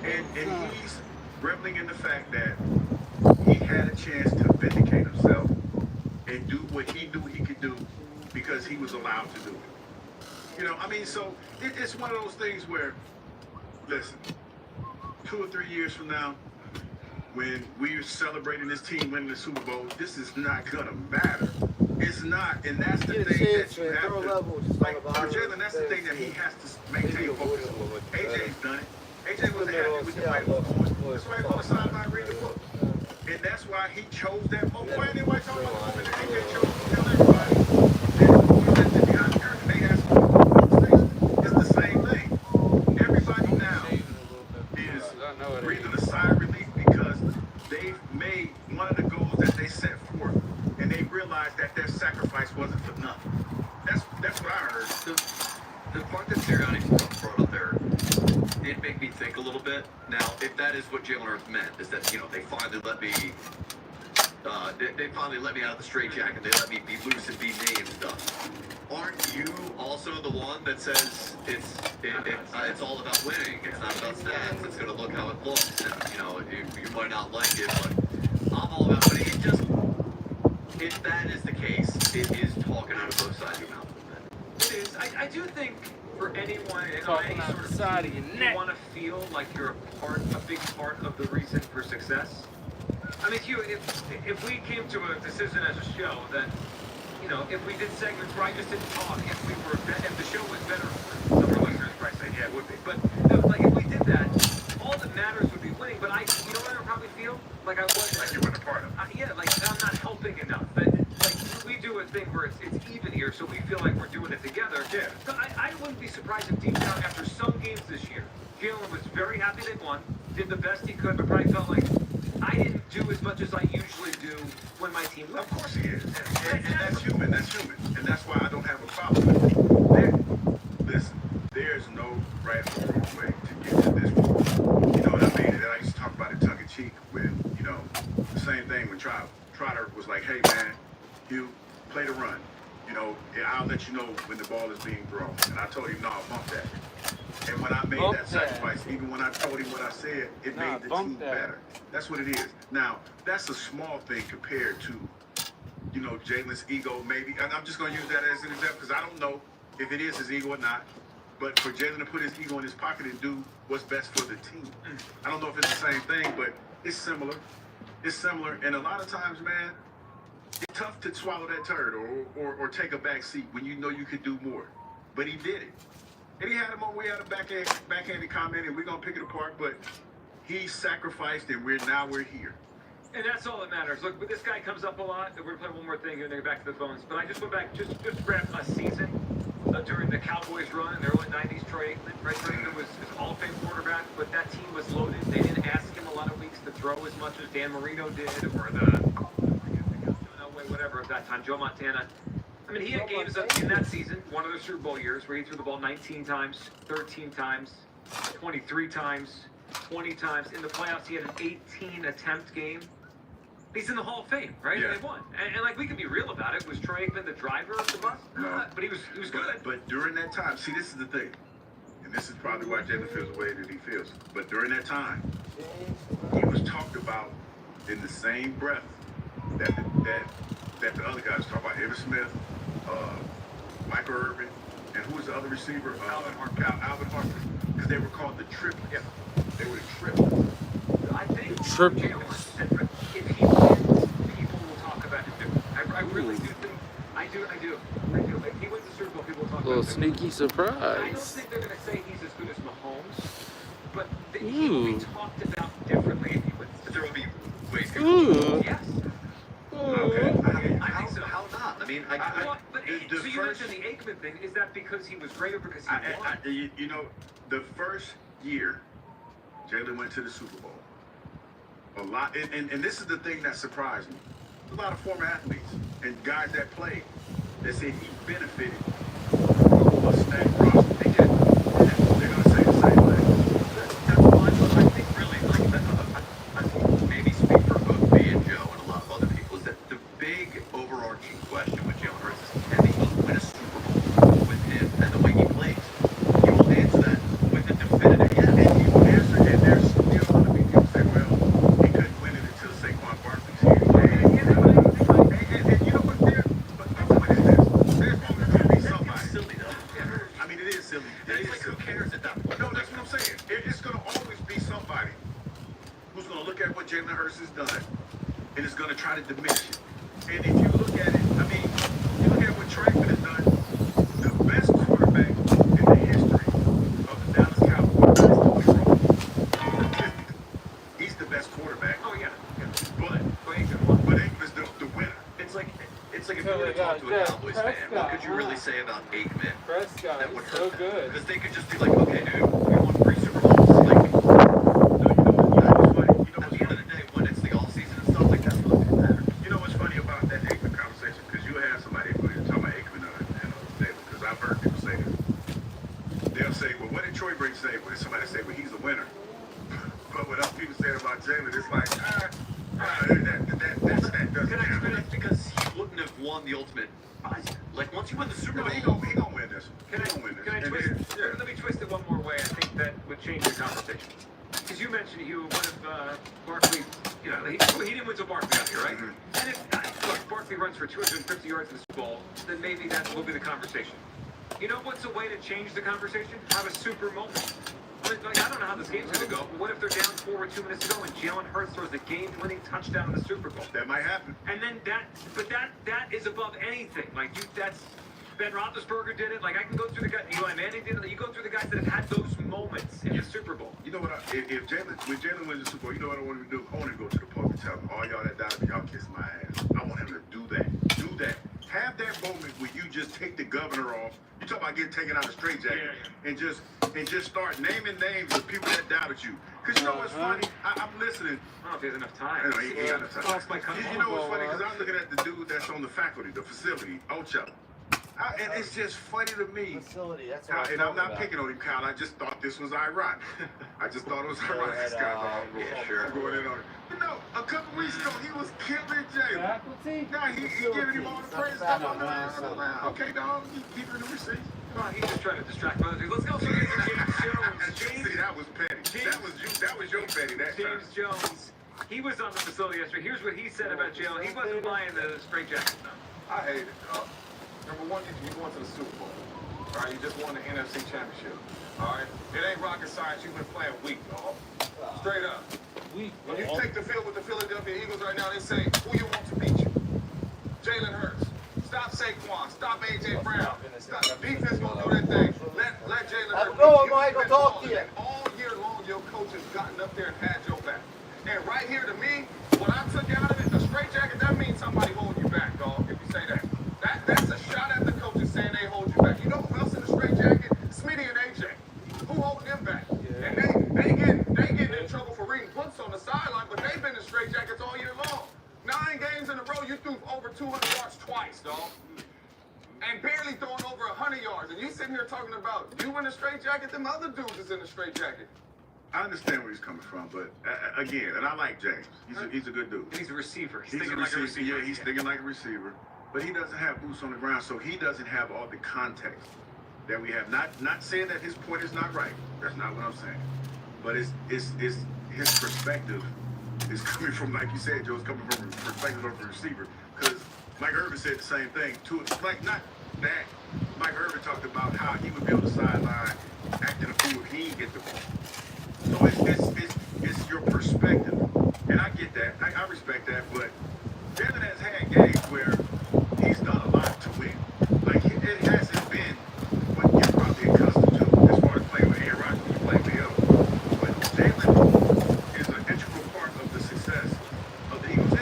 And he's reveling in the fact that he had a chance to vindicate himself and do what he knew he could do because he was allowed to do it. You know, I mean, so it's one of those things where, listen, 2 or 3 years from now, when we're celebrating this team winning the Super Bowl, this is not gonna matter. It's not, and that's the thing that you have to, like, for Jalen, that's the thing that he has to maintain focus on. AJ's done it. AJ wasn't happy with the way it was. That's why he's on the sideline reading the book. And that's why he chose that moment. Why anybody talking about the moment that AJ chose to tell everybody that he left it behind the curtain? They asked him a conversation. It's the same thing. Everybody now is breathing a sigh of relief because they've made one of the goals that they set forth, and they realized that their sacrifice wasn't for nothing. That's what I heard. The part that Sirianni brought up there did make me think a little bit. Now, if that is what Jalen Hurts meant, is that, you know, they finally let me out of the straitjacket. They let me be loose and be me and stuff. Aren't you also the one that says it's all about winning? It's not about stats. It's going to look how it looks. And, you know, you might not like it, but I'm all about winning. If that is the case, it is talking out of both sides of your mouth. It is. I do think for anyone in Talking any out sort the of side team, of your you neck. want to feel like you're a big part of the reason for success. I mean, Hugh, if we came to a decision as a show that, you know, if we did segments where I just didn't talk, if the show was better, some of our listeners would probably say, yeah, it would be. But like if we did that, all that matters would be winning. But you know what I would probably feel like I was Like you weren't a part of it. yeah, like I'm not helping enough. But like we do a thing where it's even here, so we feel like we're doing it together. Yeah. So I wouldn't be surprised if deep down after some games this year, Jalen was very happy they won, did the best he could, but probably felt like I didn't do as much as I usually do when my team wins. Of course he is. And that's human. That's human. And that's why I don't have a problem with it. Listen, there's no right or wrong way to get to this point. You know what I mean? And I used to talk about it tongue in cheek when, you know, the same thing when Trotter was like, hey man, Hugh, play the run. You know, I'll let you know when the ball is being thrown. And I told him, no, bump that. And when I made that sacrifice, even when I told him what I said, it made the team better. That's what it is. Now, that's a small thing compared to, you know, Jalen's ego maybe. And I'm just going to use that as an example because I don't know if it is his ego or not. But for Jalen to put his ego in his pocket and do what's best for the team. I don't know if it's the same thing, but it's similar. It's similar. And a lot of times, man, it's tough to swallow that turd or take a back seat when you know you could do more. But he did it. And he had him on. We had a backhanded comment, and we're gonna pick it apart. But he sacrificed, and we're here. And that's all that matters. Look, this guy comes up a lot. We're gonna play one more thing here and then get back to the phones. But I just went back, just grab a season during the Cowboys run in the early '90s. Troy Aikman, right? Troy Aikman was his Hall of Fame quarterback, but that team was loaded. They didn't ask him a lot of weeks to throw as much as Dan Marino did, or whatever of that time, Joe Montana. I mean, he had games in that season, one of the Super Bowl years, where he threw the ball 19 times, 13 times, 23 times, 20 times. In the playoffs, he had an 18-attempt game. He's in the Hall of Fame, right? Yeah. And they won. And like, we can be real about it. Was Troy Aikman the driver of the bus? No. But he was good. But during that time, see, this is the thing. And this is probably why Jalen feels the way that he feels. But during that time, he was talked about in the same breath that the other guys talk about. Emmitt Smith, Michael Irvin, and who was the other receiver? Alvin Harper. Because they were called the triplets. Yeah. They were the triplets. I think Triplets. if he wins, people will talk about him differently. I really do think. I do. If he wins the Super Bowl, people will talk Little about him. sneaky I don't surprise. think they're going to say he's as good as Mahomes, but he will be talked about differently if he wins. There will be ways to Ooh. Yes. Okay. I think so. How not? I mean, But so you mentioned the Aikman thing. Is that because he was great or because he won? You know, the first year Jalen went to the Super Bowl, a lot, and this is the thing that surprised me. A lot of former athletes and guys that played, they said he benefited from a stacked roster. They did. They're going to say the same thing. that's fine, but I think really, I think maybe speak for both me and Joe and a lot of other people, is that the big overarching question with Jalen Hurts is, can he win a Super Bowl with him and the way he plays? You will answer that with a definitive yes. And he will answer, and there's still going to be people say, well, he couldn't win it until Saquon Barkley's here. And you know what? There's always going to be somebody. Silly though. I talk to a Cowboys fan, what could you really say about Aikman Prescott that would is hurt so them? good. Because they could just be like, okay, dude, we won 3 Super Bowls. Like, at the end of the day, when it's the off season and stuff, like that's what really matters. You know what's funny about that Aikman conversation? Because you have somebody who is talking about Aikman and David, because I've heard people say this. They'll say, well, what did Troy Brady say? When somebody say, well, he's a winner. But what other people say about Jalen, it's like, that doesn't happen. That's because he wouldn't have won the ultimate prize. Like, once you win the Super No, Bowl, he gonna win this one. Can I twist? Let me twist it one more way. I think that would change the conversation. Because you mentioned, Hugh, what if Barkley, you know, he didn't win till Barkley got here, right? And if look, Barkley runs for 250 yards in the Super Bowl, then maybe that will be the conversation. You know what's a way to change the conversation? Have a super moment. Like, I don't know how this game's going to go, but what if they're down 4 with 2 minutes to go and Jalen Hurts throws the game-winning touchdown in the Super Bowl? That might happen. And then that is above anything. Like, that's Ben Roethlisberger did it. Like, I can go through the guys. Eli Manning did it. You go through the guys that have had those moments in the Super Bowl. You know what? When Jalen wins the Super Bowl, you know what I want him to do? I want him to go to the park and tell them, all y'all that doubted me, y'all kiss my ass. I want him to do that. Do that. Have that moment where you just take the governor off. You talk about getting taken out of straitjacket and just start naming names of people that doubted you. Because you know what's funny? I'm listening. I don't know if he has enough time. I know, he ain't got enough time. It's like, You know what's funny? Because I'm looking at the dude that's on the faculty, the facility, Ocho. And it's just funny to me. Facility, that's what And I'm not picking on him, Kyle. I just thought this was ironic. I just thought it was ironic. This guy's all going in on it. But no, a couple weeks ago, he was killing Jalen. Faculty? Now he giving him all the praise. Okay, dog, keep it in the receipts. He's just trying to distract from other things. Let's go to James Jones. See, that was petty. That was your petty that time. James Jones. He was on the facility yesterday. Here's what he said about Jalen. He wasn't buying the straitjacket stuff. I hate it, dog. Number one, you're going to the Super Bowl. All right, you just won the NFC Championship. All right, it ain't rocket science. You've been playing weak, dog. Straight up. When you take the field with the Philadelphia Eagles right now, they say, who you want to beat you? Jalen Hurts. Stop Saquon. Stop A.J. Brown. Stop. Defense gonna do that thing. Let Jalen Hurts. Go, Michael. Talk to you. All year long, your coach has gotten up there and had your back. And right here to me, what I took out of it, the straitjacket, that means somebody holding you back, dog. If you say that. That's a shot at the coaches saying they hold you back. You know who else in the straitjacket? Smitty and AJ. Who holding them back? Yeah. And they getting in trouble for reading books on the sideline, but they've been in straitjackets all year long. 9 games in a row, you threw over 200 yards twice, dog. And barely throwing over 100 yards. And you sitting here talking about you in the straitjacket, them other dudes is in the straitjacket. I understand where he's coming from, but again, and I like James. He's a good dude. And he's a receiver. He's a receiver. Yeah, he's thinking like a receiver. But he doesn't have boots on the ground, so he doesn't have all the context that we have. Not saying that his point is not right. That's not what I'm saying. But it's his perspective is coming from, like you said, Joe, it's coming from a perspective of a receiver. Because Mike Irvin said the same thing. Like, not that. Mike Irvin talked about how he would be on the sideline acting a fool if he didn't get the ball. So it's your perspective. And I get that. I respect that. But Jalen has had games where he's done a lot to win. Like, it hasn't been what you're probably accustomed to as far as playing with Aaron Rodgers and playing with him. But Jalen is an integral part of the success of the Eagles. The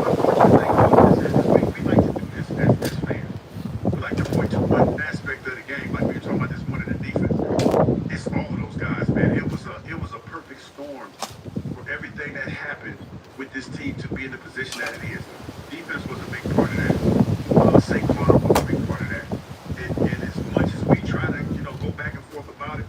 unfortunate thing is we like to do this as fans. We like to point to one aspect of the game, like we were talking about this morning, the defense. It's all of those guys, man. It was a perfect storm for everything that happened with this team to be in the position that it is. Defense was a big part of that. Saquon was a big part of that. And as much as we try to, go back and forth about it,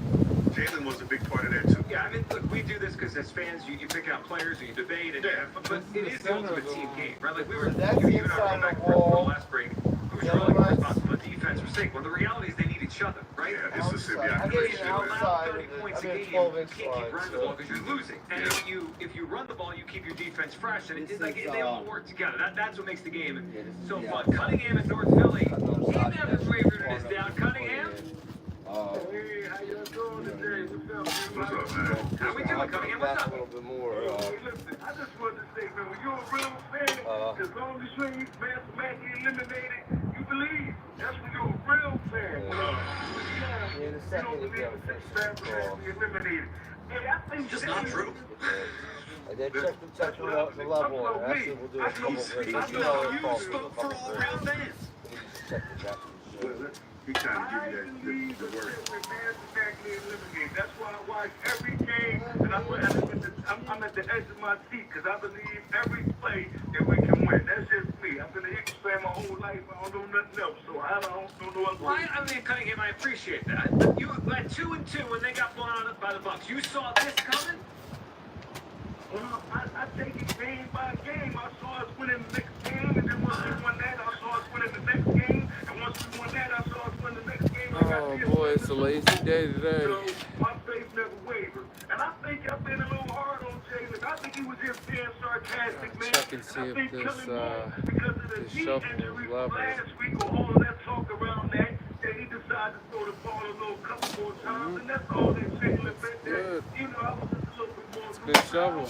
Jalen was a big part of that too. Yeah, I mean, look, we do this because as fans, you pick out players and you debate, and but it is the ultimate team game, right? Like we were, you and I were back for the last break. Who's really responsible for defense for Saquon? The reality is they need each other, right? Yeah, it's a symbiotic If relationship. you allow 30 points a game, you can't keep running the ball because you're losing. And if you run the ball, you keep your defense fresh, and it's like they all work together. That's what makes the game so fun. Cunningham in North Philly, he never wavered in his doubt. Cunningham. Hey, how you doing today? What's up, man? How we doing, Cunningham? What's up? A little bit more. Listen, I just wanted to say, man, when you're a real fan, as long as you ain't mathematically eliminated, you believe. That's when you're a real fan. In a second, you don't believe in mathematically eliminated. It's just not true. I did check the level on it. Actually, we'll do a couple of You know, you spoke for all real fans. check the depth. He's trying to give you the word. That's why I watch every game, and I'm at the edge of my seat because I believe every play that we can win. That's just me. I've been an Eagles fan my whole life. I don't know nothing else, so I don't know other. Well, I mean, Cunningham, I appreciate that. But you at 2-2 when they got blown out by the Bucks. You saw this coming? Well, I take it game by game. I saw us winning the next game, and then once we won that, I saw us winning the next game, and once we won that, I saw us win the next game. Oh boy, it's a lazy day today. So my faith never wavered, and I think I've been a little hard on Jalen. I think he was just being sarcastic, man. Check and see I if think this, Kellen Moore, because of the this knee shuffle injury is level. last week, or all of that talk around that, that he decided to throw the ball a little couple more times, and that's all that Jalen been there. You know, I was just a little bit more. It's a good shovel.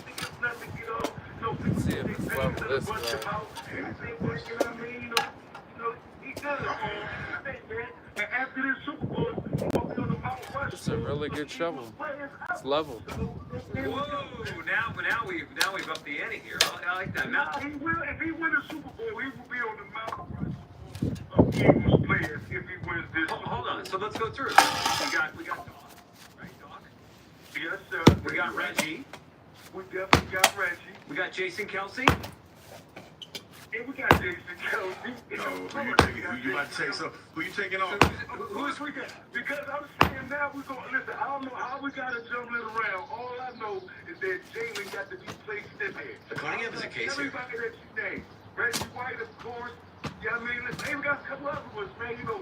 Let's see if it's level this way. After this Super Bowl, It's a really good shovel. It's level. Whoa! Now we've upped the ante here. I like that. Now, If he wins a Super Bowl, he will be on the Mount Rushmore of Eagles players if he wins this. hold on. So let's go through. We got Doc, right, Doc? Yes, sir. We got Reggie. We definitely got Reggie. We got Jason Kelsey. And we got Jason Kelsey. No, who you about to say so? Who you taking off? Who's we got? Because I'm saying now we're going to listen. I don't know how we got to jumble it around. All I know is that Jalen got to be placed in there. The Cunningham is a case here. Everybody that you name. Reggie White, of course. Yeah, I mean, listen, hey, we got a couple other ones, man. You know,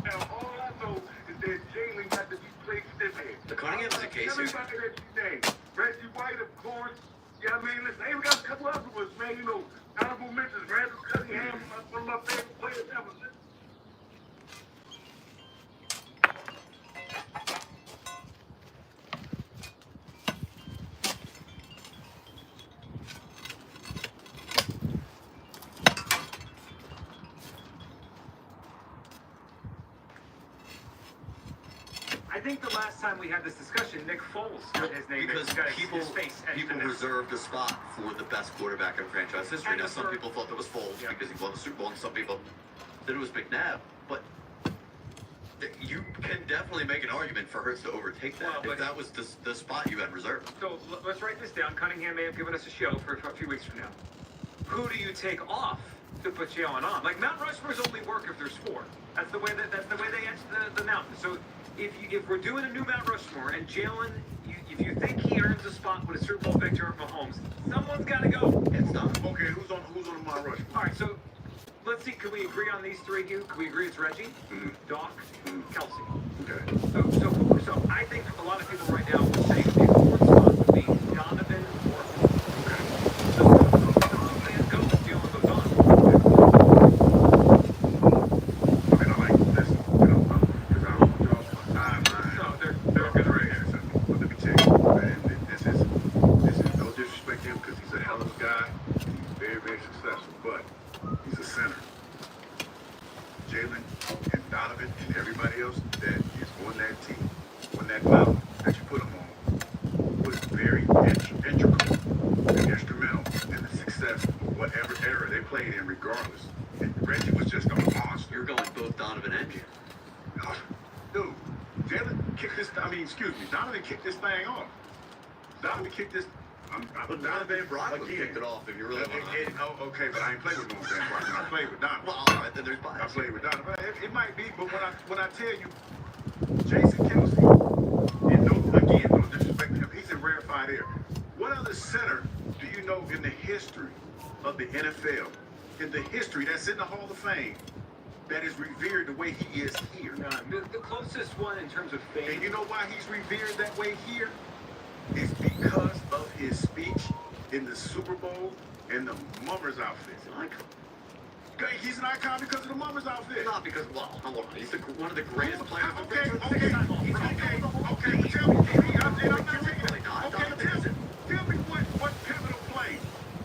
now all I know is that Jalen got to be placed in there. The Cunningham is a case here. Everybody that you name. Reggie White, of course. Yeah, I mean, listen, hey, we got a couple other ones, man. You know, honorable mentions, Randall Cunningham, one of my favorite players ever. I think the last time we had this discussion, Nick Foles got his name. Because got people his face etched in there. reserved a spot for the best quarterback in franchise history. Now, some people thought that was Foles because he won the Super Bowl, and some people said it was McNabb. But you can definitely make an argument for Hurts to overtake that if that was the spot you had reserved. So let's write this down. Cunningham may have given us a show for a few weeks from now. Who do you take off to put Jalen on? Like Mount Rushmore's only work if there's four. That's the way they etch the mountain. So if we're doing a new Mount Rushmore and Jalen, if you think he earns a spot with a Super Bowl victor at Mahomes, someone's got to go. It's not. Okay, who's on the Mount Rushmore? All right, so let's see. Can we agree on these three? Can we agree it's Reggie, Doc, Kelsey? Okay. So I think a lot of people right now would say the fourth spot would be Donovan or so Donovan go with Jalen goes on. I mean, I like this. You know, because I don't draw my timeline. No, they're good right here. But let me tell you, man, this is no disrespect to him because he's a hell of a guy. He's very, very successful, but he's a center. Jalen and Donovan and everybody else that is on that team, on that mountain that you put them on, was very integral and instrumental in the success of whatever era they played in, regardless. And Reggie was just a monster. You're going both Donovan and Jalen. Dude, Jalen kicked this. Donovan kicked this thing off. Donovan kicked this. But Donovan Brock kicked it off if you really want to. Okay, but I ain't played with no Van Brock. I played with Donovan. Well, all right, then there's bias. I played with Donovan. It might be, but when I tell you, Jason Kelsey, and no disrespect to him, he's in rarefied air. What other center do you know in the history of the NFL, in the history that's in the Hall of Fame, that is revered the way he is here? The closest one in terms of fame. And you know why he's revered that way here? It's because of his speech in the Super Bowl and the Mummers outfit. He's an icon. He's an icon because of the Mummers outfit. Not because, well, hold on. He's one of the greatest players of the Okay, franchise. but tell me, tell me what pivotal play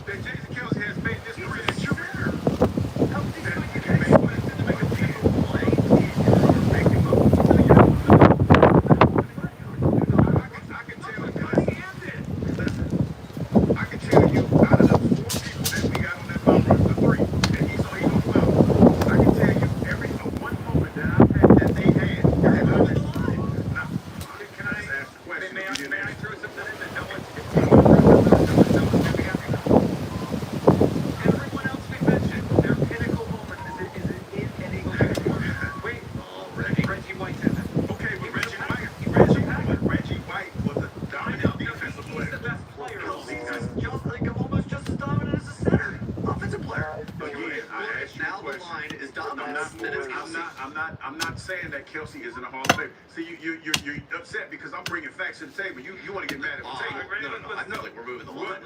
that Jason Kelsey has made this career that you remember. That he can make a pivotal play and make him up. I can tell you. Now the question. line is I'm Dobbins, then it's Kelsey. I'm not saying that Kelsey is in the Hall of Fame. See, you're upset because I'm bringing facts to the table. You want to get mad at the table. No. I feel like we're moving the line.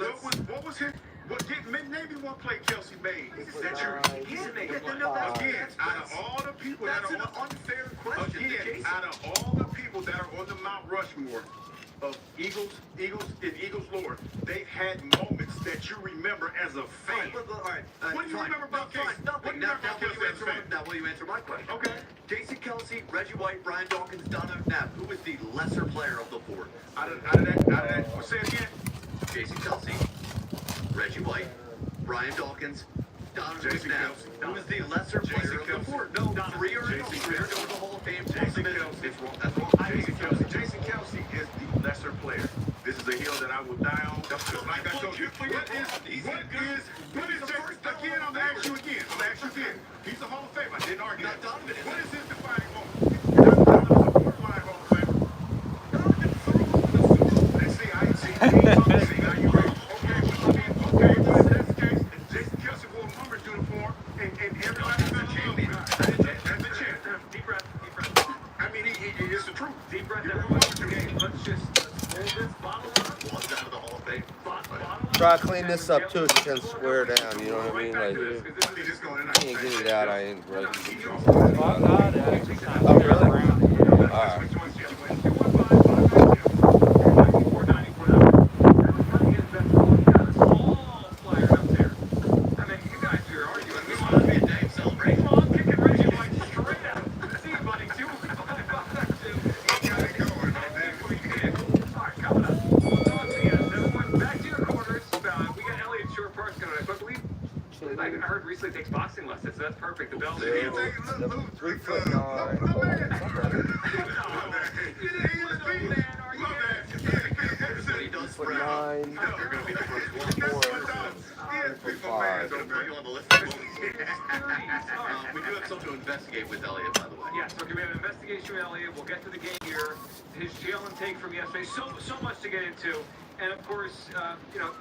What was his? Name me one play Kelsey made that you. He didn't make it. Again, out of all the people that That's are an unfair question to again, Jason. out of all the people that are on the Mount Rushmore of Eagles lore, they've had moments that you remember as a fan. All right. What do you remember about Casey? Nothing. What do you remember about Casey as a fan? Now will you answer my question? Okay. Jason Kelsey, Reggie White, Brian Dawkins, Donovan Knapp. Who is the lesser player of the four? Out of that, say it again. Jason Kelsey, Reggie White, Brian Dawkins, Donovan Jason Knapp. Kelsey. Who is the lesser player of the four? No, three are in the Hall of Fame. Jason Kelsey. It's wrong. That's wrong. Jason Kelsey is the lesser player. This is a hill that I will die on. Like I told you, what is again, I'm gonna ask you again. He's a Hall of Famer. I didn't argue that. What is his defining moment? Donovan's a borderline Hall of Famer. Let's see, I ain't seen now you ready. Okay, that's the case. Jason Kelsey wore a Mummers uniform and everybody fell in love with him. That's the champ. Deep breath. I mean, it's the truth. Deep breath, everyone. Okay, let's just hold this bottle up. One's out of the Hall of Fame. Try to clean this up too. It's gonna square down. You know what I mean? Like, you can't get it out. I ain't right. Oh really? All right. I heard recently takes boxing lessons, so that's perfect. The bell's 6'9". You're going to be the first one. Five. Going to put you on the list. We do have something to investigate with Elliott, by the way. Yeah, so we have an investigation with Elliott. We'll get to the game here. His jail intake from yesterday. So much to get into. And of course,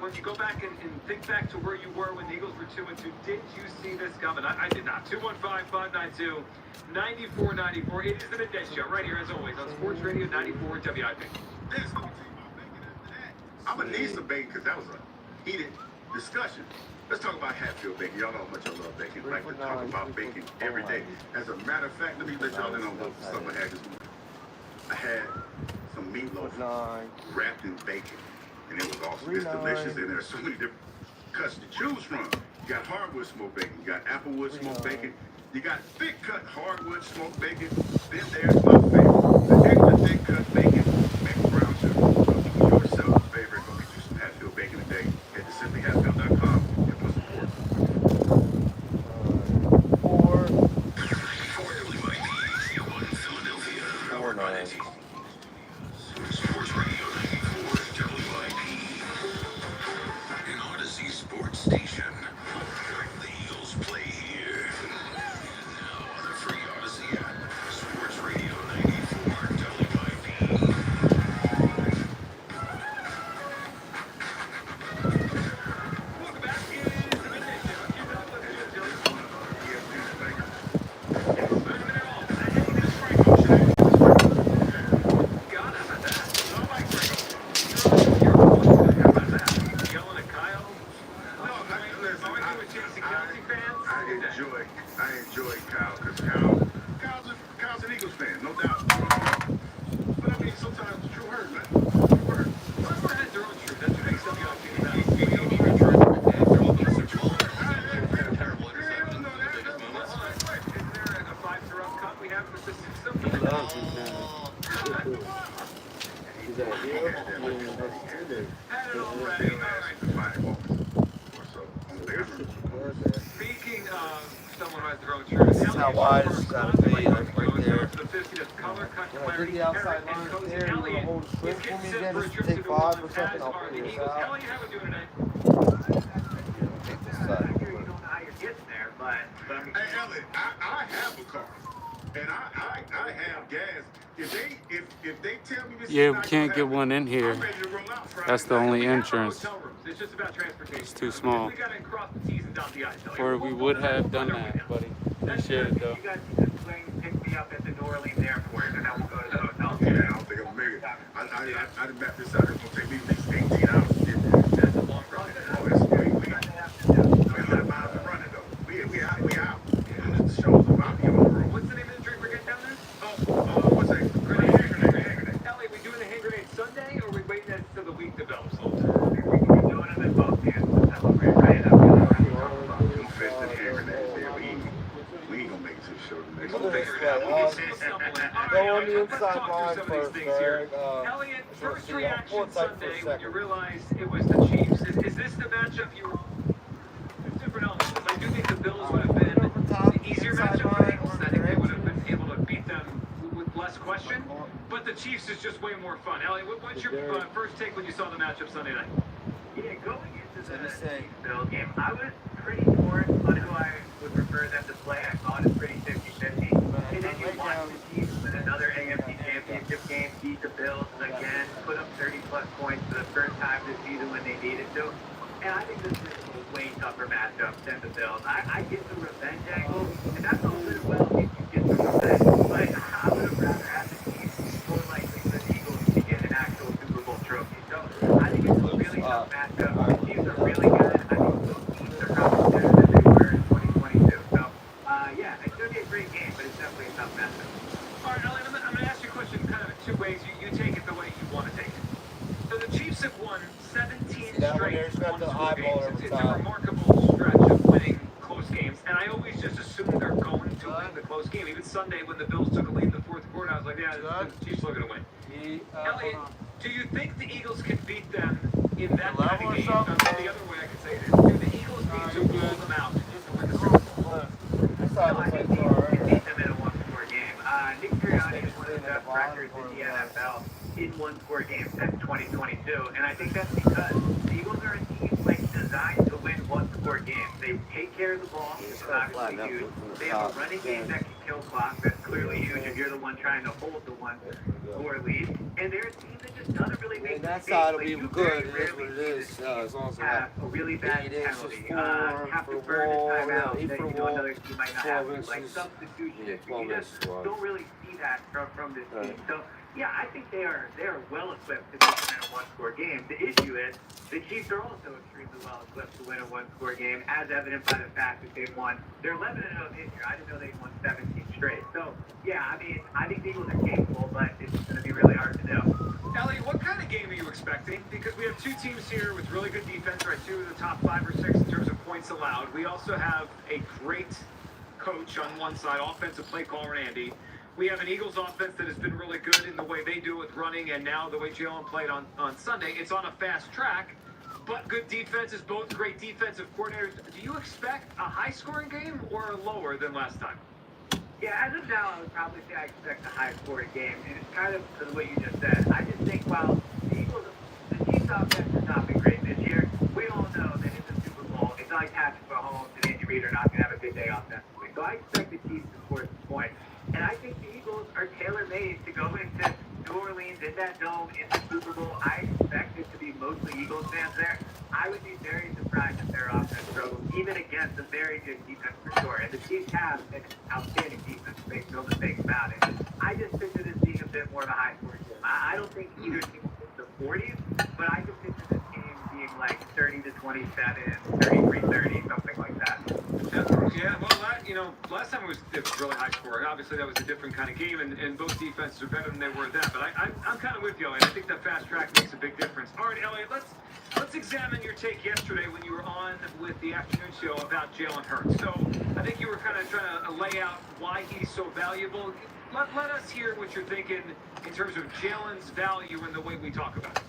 when you go back and think back to where you were when the Eagles were 2-2, did you see this coming? I did not. 215-592-9494. It is the Midday Show right here, as always, on Sports Radio 94 WIP. I'm gonna need some bacon because that was a heated discussion. Let's talk about Hatfield bacon. Y'all know how much I love bacon. I like to talk about bacon every day. As a matter of fact, let me let y'all in on what something I had this morning. I had some meatloaf wrapped in bacon, and it was awesome. It's delicious, and there's so many different cuts to choose from. You got hardwood smoked bacon, you got applewood smoked bacon, you got thick cut hardwood smoked bacon. Then there's my favorite, the extra thick cut bacon, mac brown sugar. Yourself a favorite. Go get you some Hatfield bacon today. Head to simplyhatfield.com and put support. Sports Radio 94 WIP. An Odyssey Sports Station. The Eagles play here. Now on the free Odyssey app. Sports Radio 94 WIP. Welcome back. It is the Midday Show. Keep it up with I enjoy Kyle because Kyle's an Eagles fan, no doubt. But I mean, sometimes the true hurt, man. True hurt. Everyone has their own truth. That's what makes them young. Is there a 5-0 cut we have in the system? Had it already. All right. Speaking of someone who has their own truth, This is how wide it's gotta be, like right there. the 50th color cut When I clarity. did the outside Eric and line Cozy there, you Elliott wanna hold the is string getting for me set again, for a just trip take to New 5 or Orleans, something, as I'll are the figure this Eagles. out. Elliott, how we doing today? Take this side. You don't know how you're getting there, but Hey, Elliot, I have a car. And I have gas. If they tell me this Yeah, is we not can't gonna get happen, one in here. I'm ready to roll out Friday That's the night. only We have our entrance. hotel rooms. It's just about transportation. It's too We small. gotta cross the T's and dot the I's. Or we would have done that, buddy. Appreciate it, though. You guys can just swing, pick me up at the New Orleans airport, and then we'll go to the hotel. Yeah, I don't think I'm gonna make it. I done mapped this out. It's gonna take me at least 18 hours to get there. That's a long ride. Oh, it's we got miles to run it though. We out. Yeah, the show's about to be on the road. What's the name of the drink we're getting down there? What's that? Grenade. Ellie, we doing the hand grenade Sunday, or we waiting until the week develops? We're doing them in both hands. That's what we're right up. Two fists and hand grenades. Yeah, we ain't gonna make it to the show today. We'll figure it out. We'll stumble in. All Go on right, the let's inside talk line through some of first, these things here. Greg. Elliot, first see, reaction hold tight for a Sunday when second. you realized it was the Chiefs. Is this the matchup you were? There's different elements. I do think the Bills would have been an easier matchup for the Eagles. I think they would have been able to beat them with less question. But the Chiefs is just way more fun. Elliot, what's your first take when you saw the matchup Sunday night? Yeah, going into the Let me say. Bill game, I was pretty torn on who I would prefer them to play. I thought it was pretty 50-50. And then you watch the Chiefs win another AFC Championship game, beat the Bills again, put up 30-plus points for the first time this season when they needed to. And I think this is a way tougher matchup than the Bills. I get the revenge angle, and that's all good and well if you get the revenge. But I would have rather had the Chiefs more likely for the Eagles to get an actual Super Bowl trophy. So I think it's a really tough matchup. The Chiefs are really good. I think both teams are probably better than they were in 2022. So, yeah, it's going to be a great game, but it's definitely a tough matchup. All right, Elliot, I'm going to ask you a question kind of in two ways. You take it the way you want to take it. So the Chiefs have won 17 that one straight there's got the one-score eyeball games. over It's a top. remarkable stretch of winning close games, and I always just assumed they're going to win the close game. Even Sunday when the Bills took a lead in the fourth quarter, I was like, yeah, the Chiefs are going to win. Elliot, do you think the Eagles can beat them in that kind of game? The other way I could say it is, do the Eagles need to rule them out to win the Super Bowl? I think the Eagles can beat them in a one-score game. Nick Sirianni is one of the best records in the NFL in one-score games since 2022, and I think that's because the Eagles are a team designed to win one-score games. They take care of the ball, which is obviously huge. They have a running game that can kill clock. That's clearly huge if you're the one trying to hold the one-score lead. And they're a team that just doesn't really make that mistakes. side will Like, be you good. very It is what rarely it see is. this team As long as we have have a really bad 8 inches penalty. for Have to the burn a wall, timeout yeah, 8 that for the you know wall, another team might not 12 have. Like inches. substitution. Yeah, 12 You just inches wide. don't really see that from this team. Right. So yeah, I think they are well equipped to win a one-score game. The issue is the Chiefs are also extremely well equipped to win a one-score game, as evident by the fact that they've won. They're 11-0 this year. I didn't know they'd won 17 straight. So yeah, I mean, I think the Eagles are capable, but it's going to be really hard to do. Elliot, what kind of game are you expecting? Because we have two teams here with really good defense, right? Two of the top 5 or 6 in terms of points allowed. We also have a great coach on one side, offensive play caller Andy. We have an Eagles offense that has been really good in the way they do with running, and now the way Jalen played on Sunday. It's on a fast track, but good defenses, both great defensive coordinators. Do you expect a high-scoring game or lower than last time? Yeah, as of now, I would probably say I expect a high-scoring game, and it's kind of the way you just said. I just think, well, the Chiefs' offense has not been great this year. We all know that in the Super Bowl, it's not like Patrick Mahomes and Andy Reid are not going to have a good day offensively. So I expect the Chiefs to score some points. And I think the Eagles are tailor-made to go into New Orleans, in that dome, in the Super Bowl. I expect it to be mostly Eagles fans there. I would be very surprised if their offense struggles, even against a very good defense for sure. And the Chiefs have an outstanding defense, make no mistakes about it. I just picture this being a bit more of a high-scoring game. I don't think either team will hit the 40s, but I can picture this game being like 30-27, 33-30, something like that. Yeah, well, last time it was really high scoring. Obviously, that was a different kind of game, and both defenses are better than they were then. But I'm kind of with you, and I think that fast track makes a big difference. All right, Elliot, let's examine your take yesterday when you were on with the afternoon show about Jalen Hurts. So I think you were kind of trying to lay out why he's so valuable. Let us hear what you're thinking in terms of Jalen's value and the way we talk about it.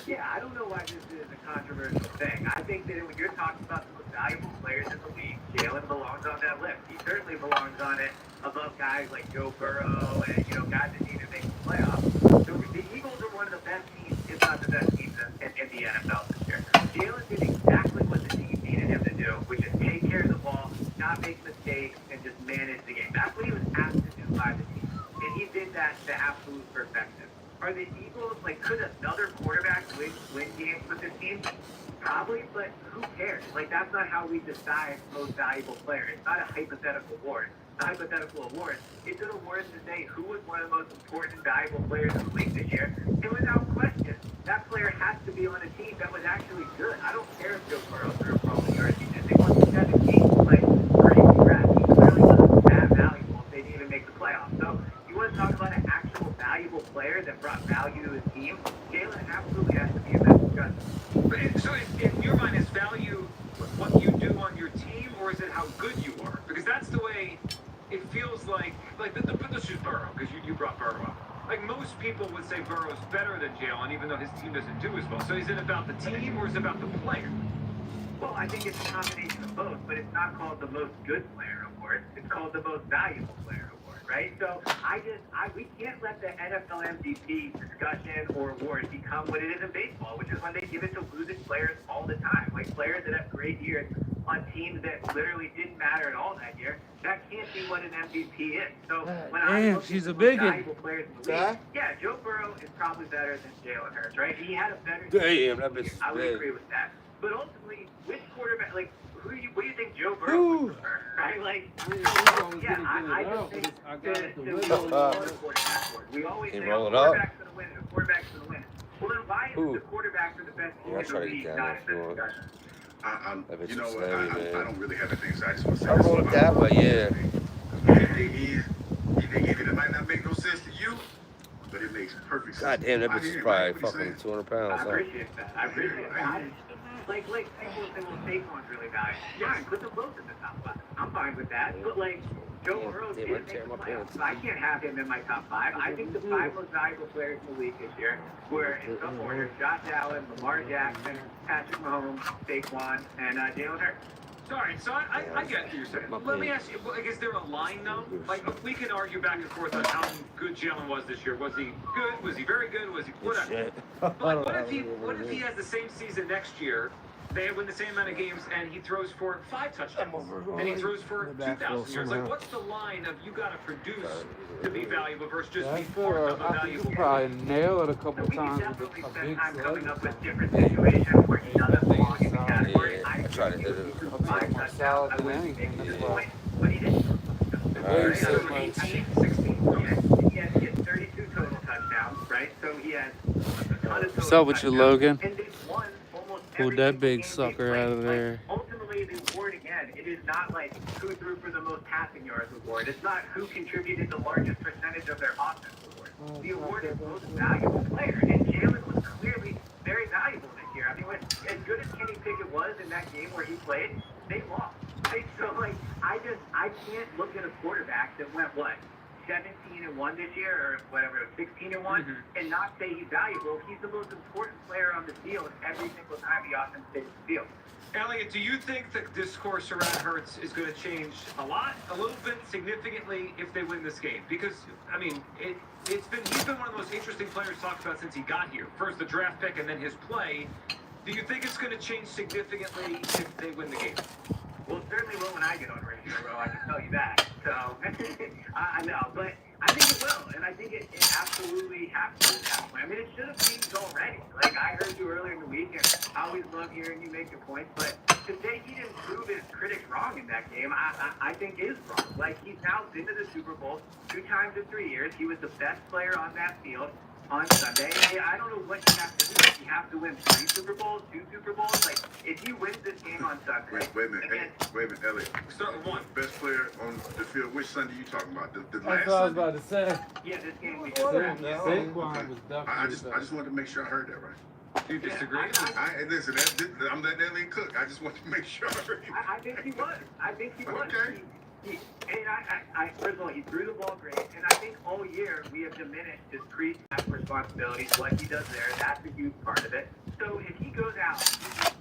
Yeah, I don't know why this is a controversial thing. I think that when you're talking about the most valuable players in the league, Jalen belongs on that list. He certainly belongs on it above guys like Joe Burrow and, guys that need to make the playoffs. So the Eagles are one of the best teams, if not the best teams in the NFL this year. Jalen did exactly what the team needed him to do, which is take care of the ball, not make mistakes, and just manage the game. That's what he was asked to do by the team. And he did that to absolute perfection. Are the Eagles, like, could another quarterback win games with this team? Probably, but who cares? Like, that's not how we decide most valuable player. It's not a hypothetical award. It's a hypothetical award. It's an award to say who was one of the most important, valuable players in the league this year. And without question, that player has to be on a team that was actually good. I don't care if Joe Burrow threw for all the yards he did. They won 7 games. Like, great, congrats. He clearly wasn't that valuable if they didn't even make the playoffs. So, you want to talk about an actual valuable player that brought value to his team? Jalen absolutely has to be in that discussion. So in your mind, is value what you do on your team, or is it how good you are? Because that's the way it feels like let's use Burrow, because you brought Burrow up. Like, most people would say Burrow's better than Jalen, even though his team doesn't do as well. So is it about the team, or is it about the player? Well, I think it's a combination of both, but it's not called the most good player award. It's called the most valuable player award, right? So we can't let the NFL MVP discussion or award become what it is in baseball, which is when they give it to losing players all the time, like players that have great years on teams that literally didn't matter at all that year. That can't be what an MVP is. So when I look she's at a the big most one. valuable players in the league, yeah, Joe Burrow is probably better than Jalen Hurts, right? He had a better Damn, that bitch is I would big. agree with that. But ultimately, which quarterback, like, what do you think Joe Burrow would prefer, right? Like, yeah, I just think to win the quarterback award. We always say, roll oh, it up. quarterback's going to win it, quarterback's going to win it. Well, then why is the quarterback for the best team I'll in the try to league get not down in if you this want. discussion? That bitch You know is what? heavy, I man. don't really have anything to say. I just want to say I this roll it about that way, yeah. it might not make no sense to you, but it makes perfect sense. God damn, that I bitch hear is you, probably man. What you fucking saying? 200 pounds. I Huh? appreciate that. I appreciate that. Like people say, well, Saquon's really valuable. Fine, put them both in the top 5. I'm fine with that. But, like, Joe Burrow Damn, did I make tear the my playoffs. pants. So I can't have him in my top 5. I think the 5 most valuable players in the league this year were, in some order, Josh Allen, Lamar Jackson, Patrick Mahomes, Saquon, and Jalen Hurts. Sorry, so I get what you're saying. Let me ask you, like, is there a line, though? Like, we can argue back and forth on how good Jalen was this year. Was he good? Was he very good? Was he whatever? Shit. But what if he has the same season next year? They win the same amount of games, and he throws for 5 touchdowns, and he throws for 2,000 yards. Like, what's the line of you got to produce to be valuable versus just be part of a I think valuable? you probably nail it a couple We can times definitely with a spend big time coming up with slug. different situations where he doesn't belong in the category. Yeah, I try to hit it. I'll take more salad than anything. That's why. But he didn't. Alright, So so 18, 16. He had 32 total touchdowns, right? So he had a ton of What's total up with you, touchdowns. Logan? And they won almost Pulled every that single big game they sucker played. out of there. Like, ultimately, the award, again, it is not like who threw for the most passing yards award. It's not who contributed the largest percentage of their offense award. The award is most valuable player. And Jalen was clearly very valuable this year. I mean, as good as Kenny Pickett was in that game where he played, they lost. Right? So, like, I can't look at a quarterback that went, 17-1 this year, or whatever, 16-1, and not say he's valuable. He's the most important player on the field every single time the offense takes the field. Elliot, do you think the discourse around Hurts is going to change a lot, a little bit, significantly if they win this game? Because, I mean, he's been one of the most interesting players talked about since he got here. First the draft pick and then his play. Do you think it's going to change significantly if they win the game? Well, it certainly will when I get on radio, bro. I can tell you that. So, I know, but I think it will, and I think it absolutely has to at that point. I mean, it should have peaked already. Like, I heard you earlier in the week, and I always love hearing you make your points, but to say he didn't prove his critics wrong in that game, I think is wrong. Like, he's now been to the Super Bowl 2 times in 3 years. He was the best player on that field on Sunday. I don't know what you have to do. You have to win 3 Super Bowls, 2 Super Bowls. Like, if you win this game on Sunday, Wait a minute, Elliot. Start with 1. Best player on the field. Which Sunday you talking about? The That's last what I was Sunday? about to say. yeah, this game we Saquon was I definitely just better. wanted to make sure I heard that right. Do you disagree? And listen, I'm letting Elliot cook. I just wanted to make sure I heard you. I think he was. I think he was. Okay. And first of all, he threw the ball great, and I think all year we have diminished his pre-snap responsibilities, what he does there. That's a huge part of it. So if he goes out,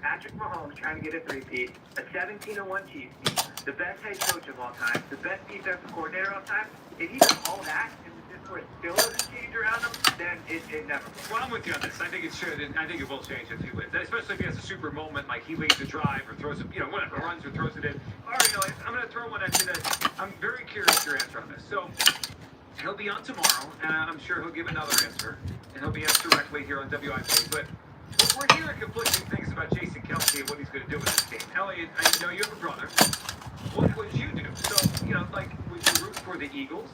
Patrick Mahomes trying to get a 3-peat, a 17-1 Chiefs team, the best head coach of all time, the best defensive coordinator of all time, if he does all that in the where it still doesn't change around him, then it never will. Well, I'm with you on this. I think it should, and I think it will change if he wins. Especially if he has a super moment, like he leads a drive or throws it, whatever, runs or throws it in. All right, Elliot, I'm going to throw one at you that I'm very curious your answer on this. So he'll be on tomorrow, and I'm sure he'll give another answer, and he'll be asked directly here on WIP. But we're hearing conflicting things about Jason Kelce and what he's going to do with this team. Elliot, I know you have a brother. What would you do? So, would you root for the Eagles?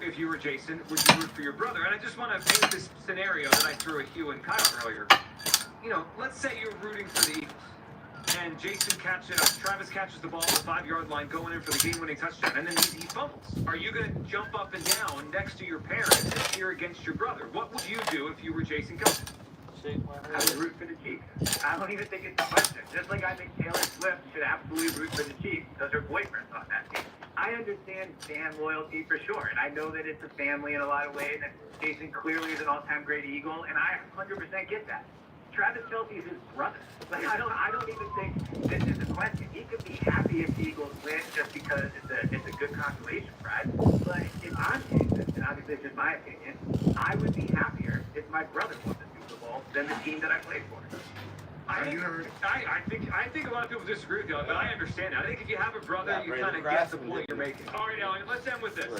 If you were Jason, would you root for your brother? And I just want to paint this scenario that I threw at Hugh and Kyle earlier. Let's say you're rooting for the Eagles, and Travis catches the ball at the 5-yard line going in for the game-winning touchdown, and then he fumbles. Are you going to jump up and down next to your parents and cheer against your brother? What would you do if you were Jason Kelce? I would root for the Chiefs. I don't even think it's a question. Just like I think Taylor Swift should absolutely root for the Chiefs because her boyfriend's on that team. I understand fan loyalty for sure, and I know that it's a family in a lot of ways, and Jason clearly is an all-time great Eagle, and I 100% get that. Travis Kelce is his brother. Like, I don't even think this is a question. He could be happy if the Eagles win just because it's a good consolation prize. But if I'm Jason, and obviously it's just my opinion, I would be happier if my brother won the Super Bowl than the team that I played for. I think a lot of people disagree with you, but I understand it. I think if you have a brother, you kind of get the point you're making. All right, Elliot, let's end with this.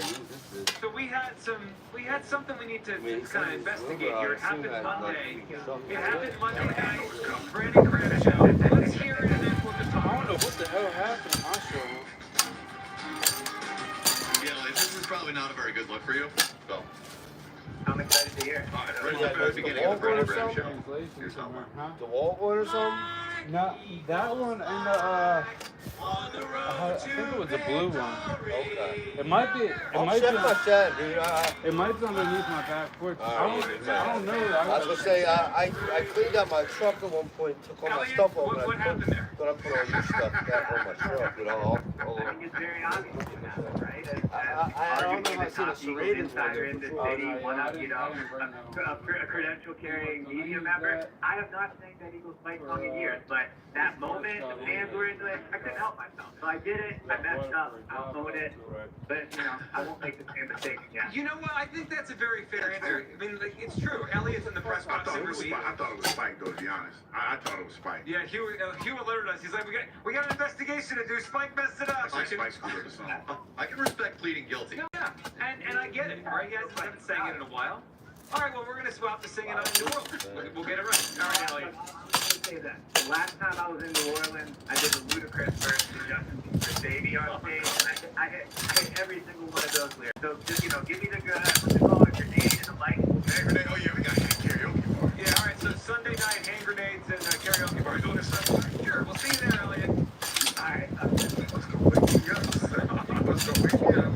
So we had something we need to kind of investigate here. It happened Monday. It happened Monday night. Brandon Crash out. Let's hear it, and then we'll just talk. I don't know what the hell happened in Oshawa. Yeah, this is probably not a very good look for you. So. I'm excited to hear. All right, right at the very beginning of the Brandon Graham show. Here's somewhere. Huh? The Walt one or something? No, that one and I think it was the blue one. Okay. It might be. I'll check my chat, dude. It might be underneath my back porch. I don't know. I was gonna say I cleaned out my truck at one point, took all my stuff off, and I put all new stuff back on my truck. I think it's very obvious now, right? I don't know if I see the serrated insider in the city, one of a credential carrying media member. I have not sang that Eagles fight song in years, but that moment, the fans were into it. I couldn't help myself, so I did it. I messed up. I'll own it, but I won't make the same mistake again. You know what? I think that's a very fair answer. I mean, it's true. Elliot's in the press I box thought it every was week. Spike, though, to be honest. I thought it was Spike. Yeah, Hugh alerted us. He's like, we got an investigation to do. Spike messed it up. Spike screwed up the song. I can respect pleading guilty. Yeah, and I get it. Right? He hasn't sang it in a while. All right, well, we're gonna swap to singing on New Orleans. We'll get it right. All right, Elliot. Say that. The last time I was in New Orleans, I did the ludicrous verse to Justin Bieber's Baby on stage, and I hit every single one of those lyrics. So just, give me the good, what's it called, grenade and the light. Grenade, oh yeah, we got a karaoke bar. Yeah, all right, so Sunday night, hand grenades and karaoke bar. Doing this Sunday night? Sure, we'll see you there, Elliot. All right. Let's go wake me up. Let's go wake me up.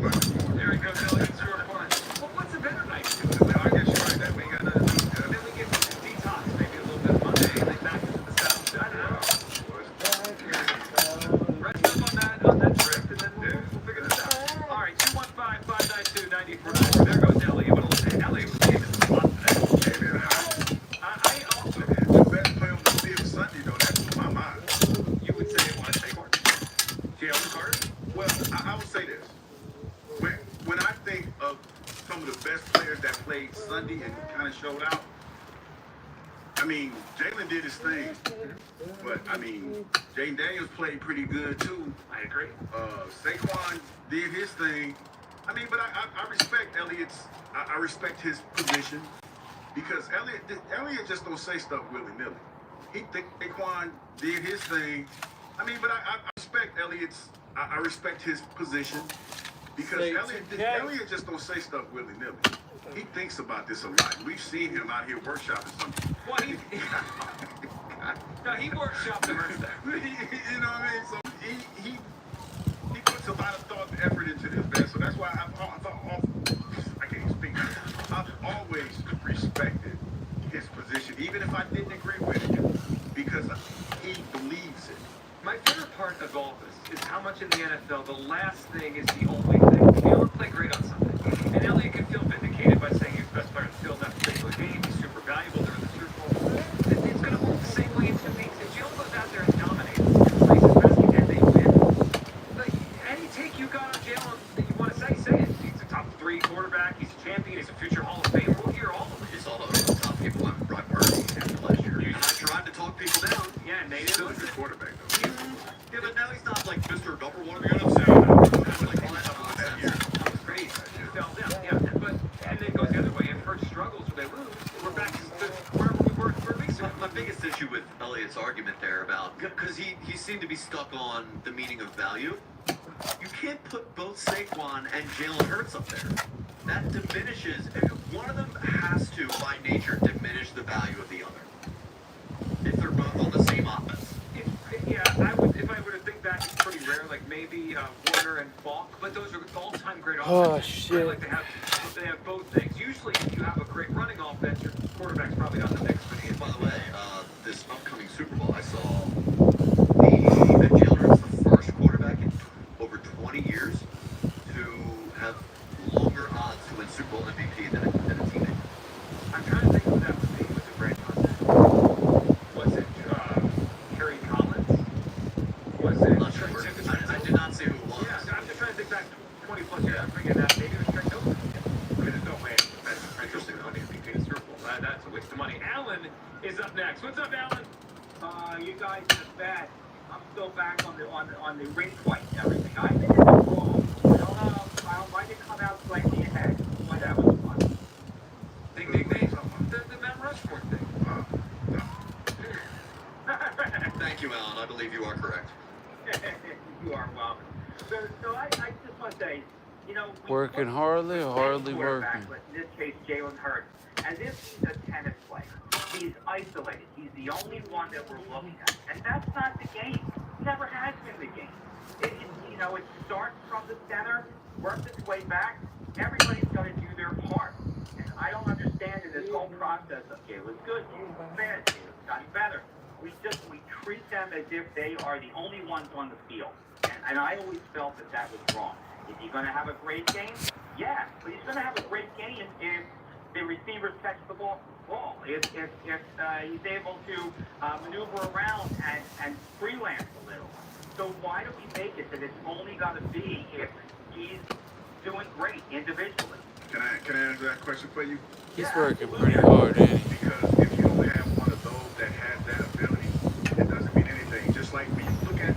There he goes, Elliot. It's your part. Well, what's a better night? I guess you're right, that we got to Then we get to detox, maybe a little bit Monday, and then back into the south. I don't know. Rest up on that trip, and then we'll figure this out. All right, 215-592-9494. There goes Elliot. What a little Elliot was giving the spot today. Hey, man, I also, the best play on the field Sunday, though, that's my mind. you would say it was Saquon. Jalen Carter? Well, I would say this. When I think of some of the best players that played Sunday and kind of showed out, I mean, Jalen did his thing, but I mean, Jaden Daniels played pretty good too. I agree. Saquon did his thing. I mean, but I respect Elliott's. I respect his position because Elliott just don't say stuff willy-nilly. He think Saquon did his thing. I mean, but I respect Elliott's. I respect his position because Elliott just don't say stuff willy-nilly. He thinks about this a lot. We've seen him out here workshopping something. Well, he workshopped the first time. You know what I mean? So he puts a lot of thought and effort into this, man. So that's why I can't speak. I've always respected his position, even if I didn't agree with it, because he believes it. My favorite part of all this is how much in the NFL the last thing is the only thing. Jalen played great on Sunday. And Elliott can feel vindicated by saying he's the best player on the field in that particular game. He's super valuable during the Super Bowl. It's going to work the same way in 2 weeks. If Jalen goes out there and dominates and plays his best game and they win, like, any take you got on Jalen seem to be stuck on the meaning of value. You can't put both Saquon and Jalen Hurts up there. That diminishes. One of them has to, by nature, diminish the value of the other. If they're both on the same offense. Yeah, I would. If I were to think back, it's pretty rare. Like maybe Warner and Falk, but those are all-time great Oh, offenses. shit. Right? Like they have both things. Usually, if you have a great running offense, your quarterback's probably not the mix. But By the way, this upcoming Super Bowl, I saw that Jalen Hurts the first quarterback in over 20 years to have longer odds to win Super Bowl MVP than a teammate. I'm trying to think who that would be with the great content. Was it Kerry Collins? Was it? I'm not sure. I did not see who it was. Yeah, I'm just trying to think back 20 plus years. I'm thinking that maybe it was Trey Nolan. I mean, there's no way that's interesting. I mean, MVP in Super Bowl. That's a waste of money. Alan is up next. What's up, Alan? You guys are bad. I'm still back on the ring fight and everything. I think it's wrong. I don't know. Why did it come out slightly ahead? Why that was fun. Ding, ding, ding. The Mount Rushmore thing. Thank you, Alan. I believe you are correct. You are welcome. So I just want to say, you know, Working hardly or hardly working? In this case, Jalen Hurts, as if he's a tennis player. He's isolated. He's the only one that we're looking at. And that's not the game. It never has been the game. It starts from the center, works its way back. Everybody's got to do their part. And I don't understand in this whole process of Jalen's good, Jalen's bad, Jalen's gotten better. We treat them as if they are the only ones on the field. And I always felt that was wrong. Is he going to have a great game? Yeah, but he's going to have a great game if the receivers catch the ball. If he's able to maneuver around and freelance a little. So why do we make it that it's only got to be if he's doing great individually? Can I answer that question for you? He's working pretty hard, ain't he? Because if you don't have one of those that has that ability, it doesn't mean anything. Just like me, look at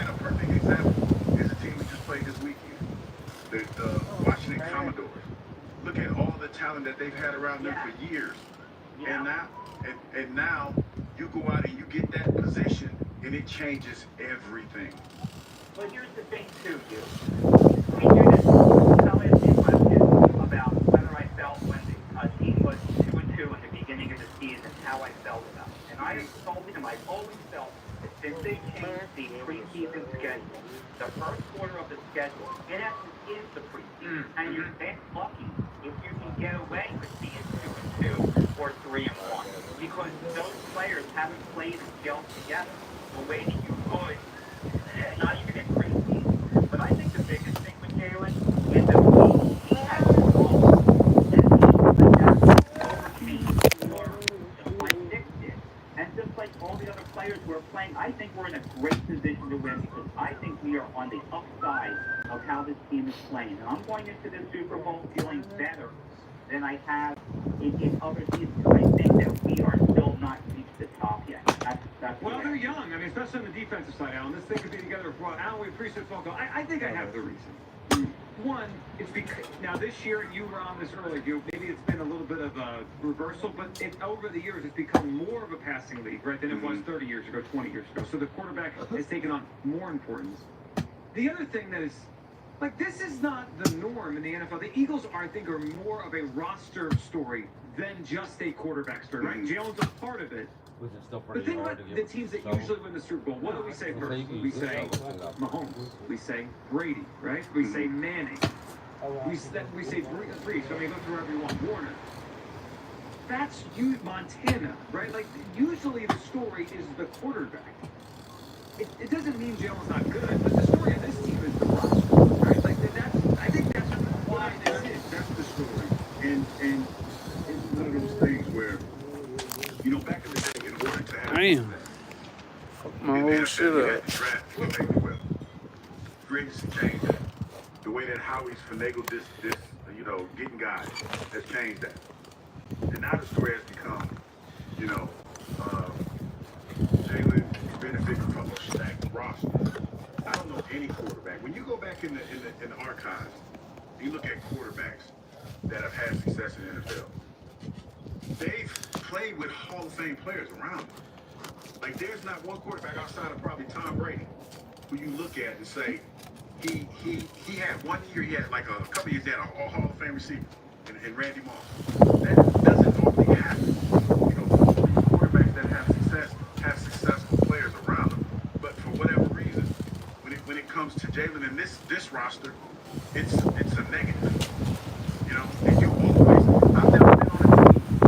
a perfect example is a team we just played this weekend, the Washington Commodores. Look at all the talent that they've had around them for years, and now you go out and you get that position, and it changes everything. But here's the thing too, you. We do this. Tell me a few questions about whether I felt when the team was 2-2 in the beginning of the season, how I felt about it. And I told him I've always felt that since they changed the preseason schedule, the first quarter of the schedule, in essence, is the preseason. And you're lucky if you can get away with being 2-2 or 3-1, because those players haven't played and gelled together the way that you could, not even in preseason. But I think the biggest thing with Jalen is that he has control and he adapts over me like Nick did. And just like all the other players who are playing, I think we're in a great position to win because I think we are on the upside of how this team is playing. And I'm going into this Super Bowl feeling better than I have in other seasons. I think that we are still not reached the top yet. That's Well, they're young. I mean, especially on the defensive side, Alan. This thing could be together for a while. Alan, we appreciate the phone call. I think I have the reason. One, it's because now this year you were on this earlier. Maybe it's been a little bit of a reversal, but over the years it's become more of a passing league, right, than it was 30 years ago, 20 years ago. So the quarterback has taken on more importance. The other thing that is, like, this is not the norm in the NFL. The Eagles, I think, are more of a roster story than just a quarterback story, right? Jalen's a part of it. Which is still The pretty thing hard about to the get. teams that usually win the Super Bowl, what do we say first? We say Mahomes. We say Brady, right? We say Manning. We say three. So I mean, go through everyone. Warner. That's Montana, right? Like, usually the story is the quarterback. It doesn't mean Jalen's not good, but the story of this team is the roster, right? Like, I think that's why this is. That's the story. And it's one of those things where, you know, back in the day, in order to have Damn. Fuck my whole shit up. Created some changes. The way that Howie's finagled this, you know, getting guys has changed that. And now the story has become, you know, Jalen benefiting from a stacked roster. I don't know any quarterback. When you go back in the archives, you look at quarterbacks that have had success in the NFL. They've played with Hall of Fame players around them. Like, there's not one quarterback outside of probably Tom Brady who you look at and say, he had 1 year, he had like a couple years, he had a Hall of Fame receiver and Randy Moss. That doesn't normally happen. You know, quarterbacks that have success have successful players around them. But for whatever reason, when it comes to Jalen and this roster, it's a negative. You know, and you always, I've never been on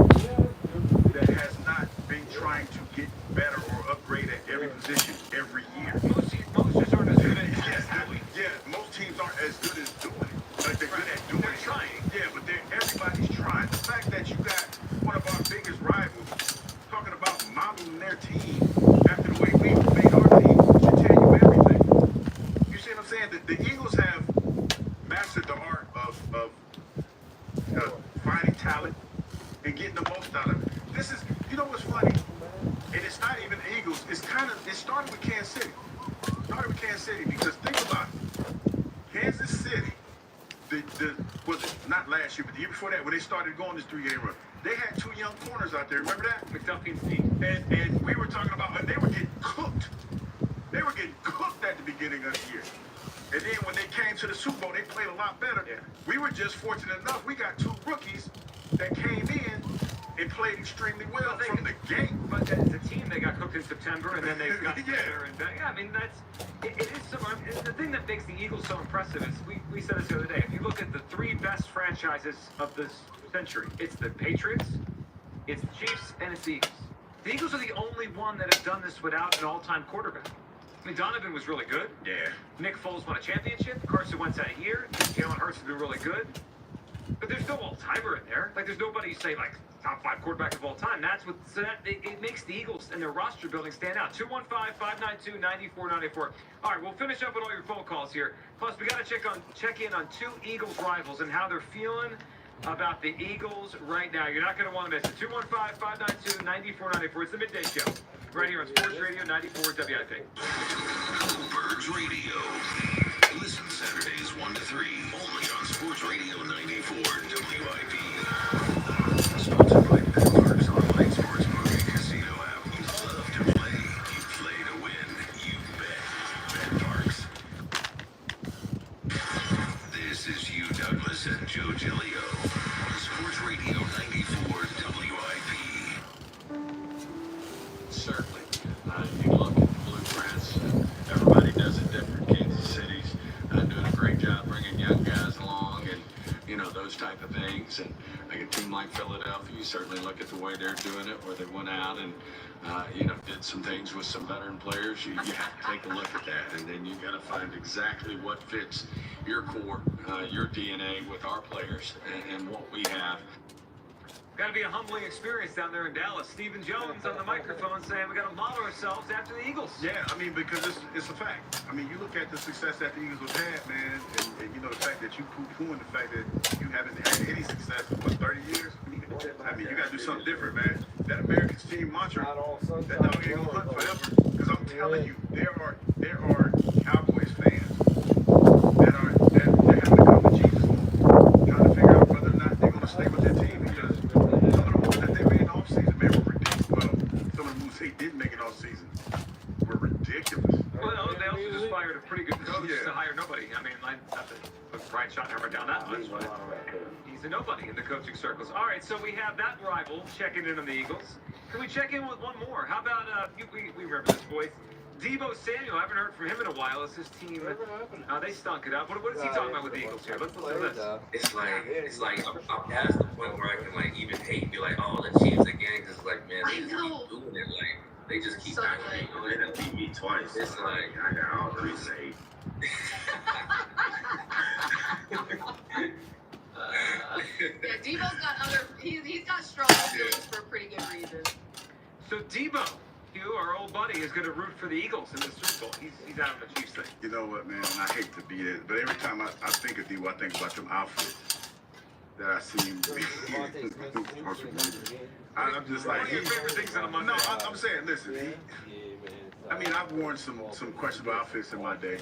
a team that has not been trying to get better or upgrade at every position every year. Most just aren't as good at Yeah, most teams aren't as good as doing it. Like, they're good at doing They're it. trying. Yeah, but everybody's trying. The fact that you got one of our biggest rivals talking about modeling their team after the way we made our team should tell you everything. You see what I'm saying? The Eagles have mastered the art of finding talent and getting the most out of it. This is, you know what's funny? And it's not even the Eagles. It started with Kansas City. Because think about it. Kansas City, was it not last year, but the year before that, when they started going this 3-game run, they had 2 young corners out there. Remember that? McDuffie and Steve. And we were talking about, and they were getting cooked. They were getting cooked at the beginning of the year. And then when they came to the Super Bowl, they played a lot better. Yeah. We were just fortunate enough. We got 2 rookies that came in and played extremely well from the gate. But as a team, they got cooked in September, and then they got Yeah. better and better. Yeah, I mean, it is so. The thing that makes the Eagles so impressive is we said this the other day. If you look at the 3 best franchises of this century, it's the Patriots, it's the Chiefs, and it's the Eagles. The Eagles are the only one that have done this without an all-time quarterback. I mean, Donovan was really good. Yeah. Nick Foles won a championship. Carson Wentz had a year. Jalen Hurts has been really good. But there's no all-timer in there. Like, there's nobody you say, like, top 5 quarterback of all time. That's what, so that, it makes the Eagles and their roster building stand out. 215-592-9494. All right, we'll finish up with all your phone calls here. Plus, we got to check in on 2 Eagles rivals and how they're feeling about the Eagles right now. You're not going to want to miss it. 215-592-9494. It's the Midday Show. Right here on Sports Radio 94 WIP. Birds Radio. Listen Saturdays 1 to 3. Only on Sports Radio 94 WIP. Sponsored by Betparks Online Sports Book and Casino app. You love to play. You play to win. You bet. Betparks. This is Hugh Douglas and Joe Giglio on Sports Radio 94 WIP. Certainly. You look at the blueprints, everybody does it different. Kansas City's doing a great job bringing young guys along and, you know, those type of things. And like a team like Philadelphia, you certainly look at the way they're doing it, where they went out and, you know, did some things with some veteran players. You have to take a look at that. And then you got to find exactly what fits your core, your DNA with our players and what we have. Got to be a humbling experience down there in Dallas. Stephen Jones on the microphone saying we got to model ourselves after the Eagles. Yeah, I mean, because it's a fact. I mean, you look at the success that the Eagles have had, man, and you know, the fact that you poo-pooing the fact that you haven't had any success in, 30 years? I mean, you got to do something different, man. That America's team mantra, that dog ain't going to hunt forever. Because I'm telling you, there are Cowboys fans that are having to come to Jesus, trying to figure out whether or not they're going to stay with their team, because some of the moves that they made in off-season, man, were ridiculous. Well, some of the moves they did make in off-season were ridiculous. Well, they also just fired a pretty good coach to hire nobody. I mean, not to put Brian Schottenheimer down that much, but he's a nobody in the coaching circles. All right, so we have that rival checking in on the Eagles. Can we check in with one more? How about, we remember this voice, Deebo Samuel. I haven't heard from him in a while. Is his team, they stunk it up. What is he talking about with the Eagles here? Let's listen to this. It's like I'm past the point where I can like even hate and be like, oh, the Chiefs again, because like, man, they just keep doing it. Like they just keep knocking me. They done beat me twice. It's like I got all the reason to hate. Yeah, Debo's got he's got strong feelings for a pretty good reason. So Debo, you, our old buddy, is going to root for the Eagles in the Super Bowl. He's out on the Chiefs thing. You know what, man? I hate to be it, but every time I think of Debo, I think about them outfits that I see him. I'm just like, one of your favorite things on a Monday. No, I'm saying, listen. I mean, I've worn some questionable outfits in my day,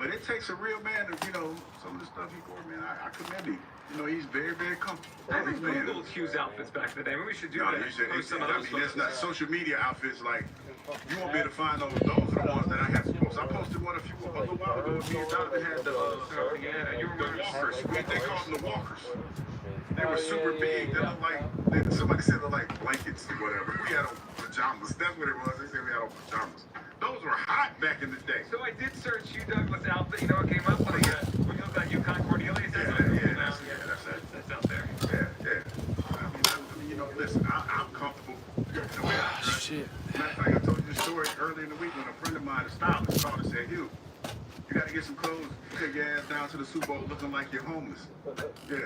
But it takes a real man to, you know, some of the stuff he wore, man, I commend him. You know, he's very, very comfortable. I haven't Googled Hughes outfits back in the day. Maybe we should do No, that. you should, Post some of I those mean, it's photos. not social media outfits like, you won't be able to find those. Those are the ones that I have to post. I posted one a little while ago. Me and Donovan had the, Yeah, you were the walkers. They called them the walkers. They were super big. They looked like, somebody said they're like blankets or whatever. We had on pajamas. That's what it was. They said we had on pajamas. Those were hot back in the day. So I did search Hugh Douglas outfit. You know what came up? When you look at UConn Cornelius, that's that's out there. Yeah. I mean, you know, listen, I'm comfortable the way I dress. Shit. Matter of fact, I told you the story earlier in the week when a friend of mine, a stylist, called and said, Hugh, you got to get some clothes. You take your ass down to the Super Bowl looking like you're homeless. Yeah.